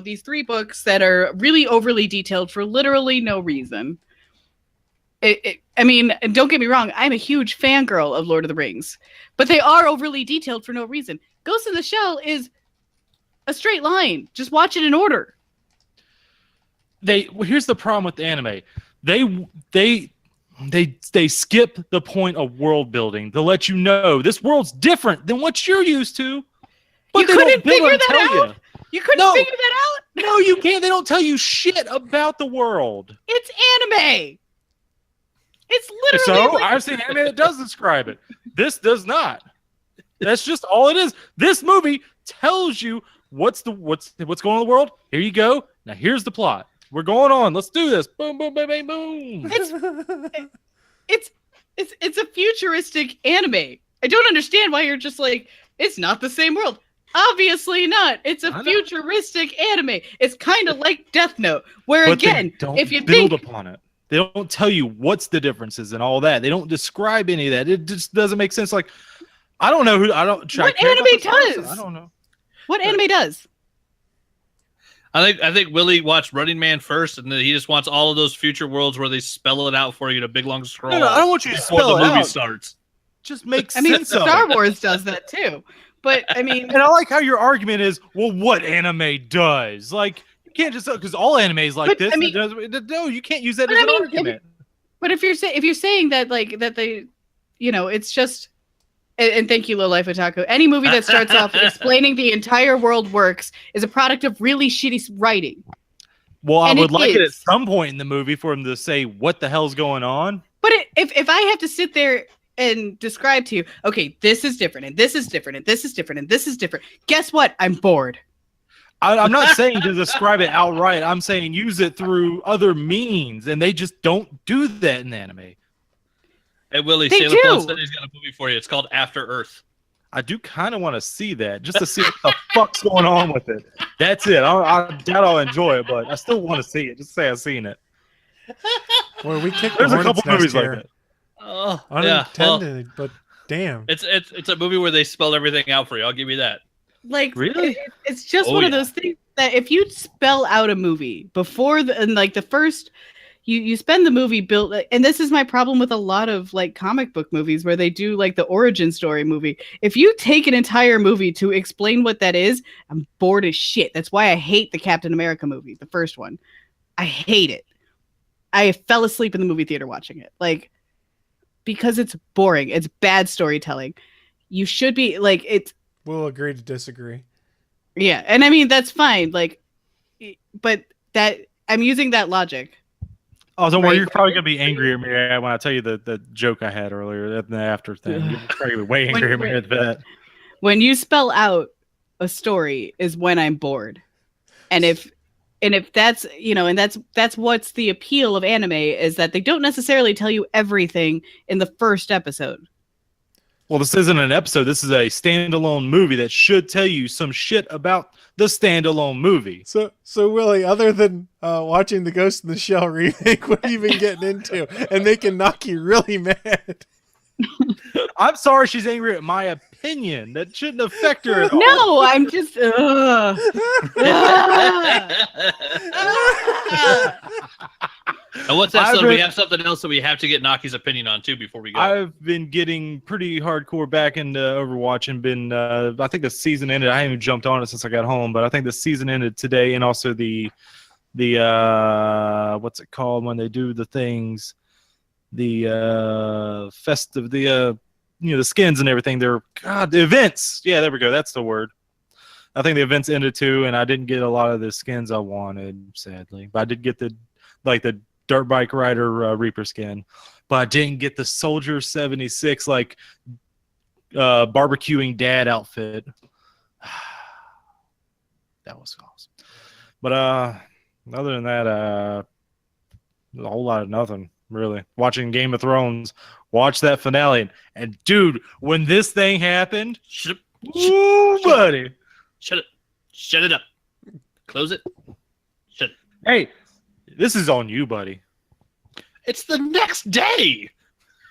these 3 books that are really overly detailed for literally no reason. I mean, don't get me wrong, I'm a huge fangirl of Lord of the Rings, but they are overly detailed for no reason. Ghost in the Shell is a straight line. Just watch it in order. Here's the problem with the anime. They skip the point of world building to let you know this world's different than what you're used to. But You they don't couldn't build figure and that tell out? you. You couldn't No. figure that out? No, you can't. They don't tell you shit about the world. It's anime. It's literally So like, I've seen anime that does describe it. This does not. That's just all it is. This movie tells you what's going on in the world. Here you go. Now here's the plot. We're going on. Let's do this. Boom, boom, bang, bang, boom. it's a futuristic anime. I don't understand why you're just like, it's not the same world. Obviously not. It's a I know. futuristic anime. It's kind of like Death Note, where But again, they don't if you build think upon it. They don't tell you what's the differences and all that. They don't describe any of that. It just doesn't make sense. Like, I don't know who. I don't. Should I What care about anime this person? does? I don't know. what anime does. I think Willie watched Running Man first, and then he just wants all of those future worlds where they spell it out for you in a big long scroll. No, I don't want you to before spell the it movie out. starts. Just make I mean, sense of Star it. Wars does that too. But I mean, And I like how your argument is, well, what anime does? Like, you can't just because all anime is like But, this. I mean- No, you can't use that But as I an mean, argument. but if you're saying that like that they, it's just. And thank you, Low Life Otaku. Any movie that starts off explaining the entire world works is a product of really shitty writing. Well, I And would it like it at is. some point in the movie for him to say what the hell's going on. But if I have to sit there and describe to you, okay, this is different, and this is different, and this is different, and this is different, guess what? I'm bored. I'm not saying to describe it outright. I'm saying use it through other means, and they just don't do that in anime. Hey, Willie, They Sailor Plum do. said he's got a movie for you. It's called After Earth. I do kind of want to see that, just to see what the fuck's going on with it. That's it. I doubt I'll enjoy it, but I still want to see it. Just say I've seen it. Boy, we kicked There's the a couple hornet's nest movies like here. that. Oh, yeah. Unintended, Well, but damn. it's a movie where they spell everything out for you. I'll give you that. Like, Really? it's just Oh, one of yeah. those things that if you spell out a movie before the first, you spend the movie built, and this is my problem with a lot of like comic book movies where they do like the origin story movie. If you take an entire movie to explain what that is, I'm bored as shit. That's why I hate the Captain America movie, the first one. I hate it. I fell asleep in the movie theater watching it, like, because it's boring. It's bad storytelling. You should be like it's. We'll agree to disagree. Yeah, and I mean that's fine. Like, but that I'm using that logic. Oh, don't worry. Right. You're probably gonna be angry at me when I tell you the joke I had earlier, the after thing. You're probably gonna be way angry at me at that. When you spell out a story is when I'm bored, and if that's and that's what's the appeal of anime is that they don't necessarily tell you everything in the first episode. Well, this isn't an episode. This is a standalone movie that should tell you some shit about the standalone movie. So Willie, other than watching the Ghost in the Shell remake, what have you been getting into and making Naki really mad? I'm sorry she's angry at my opinion. That shouldn't affect her at all. No, I'm just. And what's that? So we been- have something else that we have to get Naki's opinion on too before we go. I've been getting pretty hardcore back into Overwatch and been, I think the season ended. I haven't even jumped on it since I got home, but I think the season ended today. And also the what's it called when they do the things, the festive, the skins and everything. They're, God, the events. Yeah, there we go. That's the word. I think the events ended too, and I didn't get a lot of the skins I wanted, sadly. But I did get the dirt bike rider Reaper skin, but I didn't get the Soldier 76 barbecuing dad outfit. That was awesome. But other than that, a whole lot of nothing really. Watching Game of Thrones, watch that finale, and dude, when this thing happened, woo, buddy, Shut it up. Close it. Shut it. hey, this is on you, buddy. It's the next day.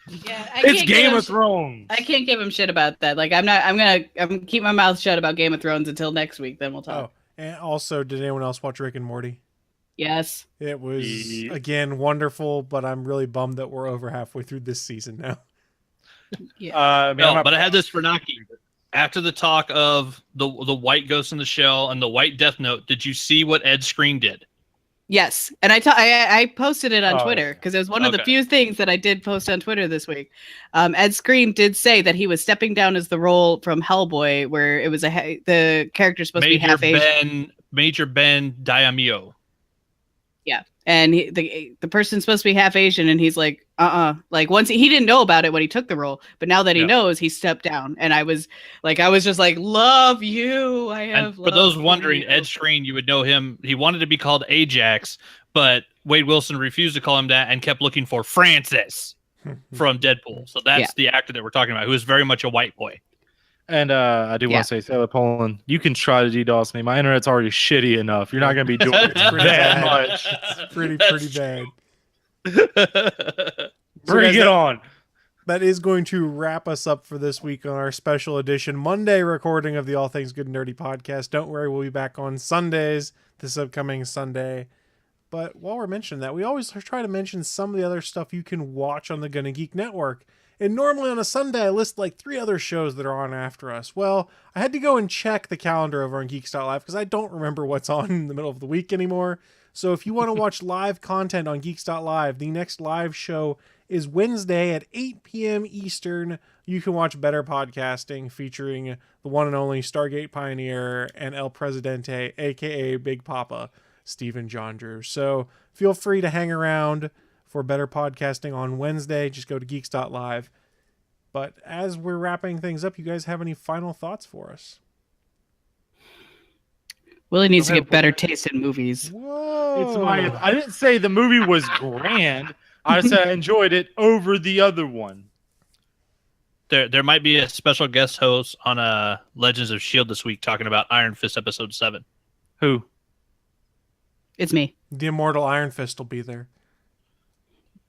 Yeah, It's Game of Thrones. I can't give him shit about that. Like, I'm gonna keep my mouth shut about Game of Thrones until next week. Then we'll talk. Oh, and also, did anyone else watch Rick and Morty? Yes. It was again wonderful, but I'm really bummed that we're over halfway through this season now. Yeah. No, but I had this for Naki. After the talk of the white Ghost in the Shell and the white Death Note, did you see what Ed Screen did? Yes, and I posted it on Oh, Twitter because it was one of the okay. few things that I did post on Twitter this week. Ed Screen did say that he was stepping down as the role from Hellboy, where it was the character's supposed to be half Asian. Major Ben Diamio. Yeah, and the person's supposed to be half Asian, and he's like, like once he didn't know about it when he took the role, but now that he knows, he stepped down. And I was just like, love you. I have. And for those love wondering, you. Ed Screen, you would know him. He wanted to be called Ajax, but Wade Wilson refused to call him that and kept looking for Francis from Deadpool. So that's the actor that we're talking about, who is very much a white boy. And I do want to say, Sailor Poland, you can try to DDoS me. My internet's already shitty enough. You're not going to be doing it that much. It's pretty bad. Bring it on. That is going to wrap us up for this week on our special edition Monday recording of the All Things Good and Nerdy podcast. Don't worry, we'll be back on Sundays this upcoming Sunday. But while we're mentioning that, we always try to mention some of the other stuff you can watch on the Gonna Geek Network. And normally on a Sunday, I list like 3 other shows that are on after us. Well, I had to go and check the calendar over on Geeks.live because I don't remember what's on in the middle of the week anymore. So if you want to watch live content on Geeks.live, the next live show is Wednesday at 8 p.m. Eastern. You can watch Better Podcasting featuring the one and only Stargate Pioneer and El Presidente, a.k.a. Big Papa, Stephen John Drew. So feel free to hang around for Better Podcasting on Wednesday. Just go to Geeks.live. But as we're wrapping things up, you guys have any final thoughts for us? Willie needs to get better taste in movies. Whoa! I didn't say the movie was grand. I said I enjoyed it over the other one. There might be a special guest host on Legends of S.H.I.E.L.D. this week talking about Iron Fist Episode 7. Who? It's me. The Immortal Iron Fist will be there.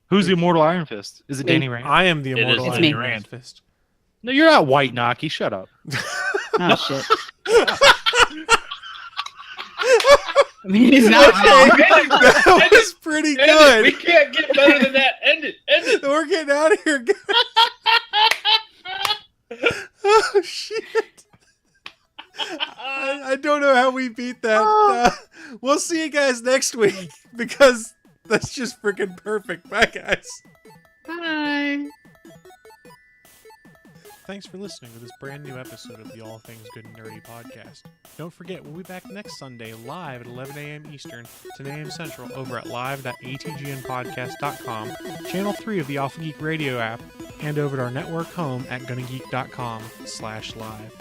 Who's the Immortal Iron Fist? Is it Me. Danny Rand? I am the Immortal is Iron me. Rand Fist. No, you're not White Naki. Shut up. Oh, shit. I mean, he's not wrong. That was pretty End it. We good. can't get better than that. End it. End it. We're getting out of here. Oh, shit. I don't know how we beat that. We'll see you guys next week because that's just freaking perfect. Bye, guys. Bye. Thanks for listening to this brand new episode of the All Things Good and Nerdy podcast. Don't forget, we'll be back next Sunday live at 11 a.m. Eastern, 10 a.m. Central over at live.atgnpodcast.com, channel 3 of the Alpha Geek radio app, and over at our network home at gonnageek.com/live.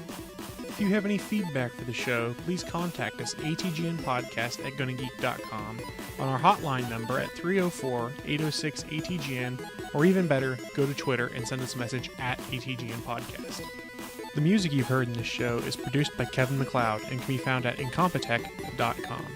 If you have any feedback for the show, please contact us atgnpodcast@gonnageek.com, on our hotline number at 304-806-ATGN, or even better, go to Twitter and send us a message at ATGN Podcast. The music you've heard in this show is produced by Kevin MacLeod and can be found at incompetech.com.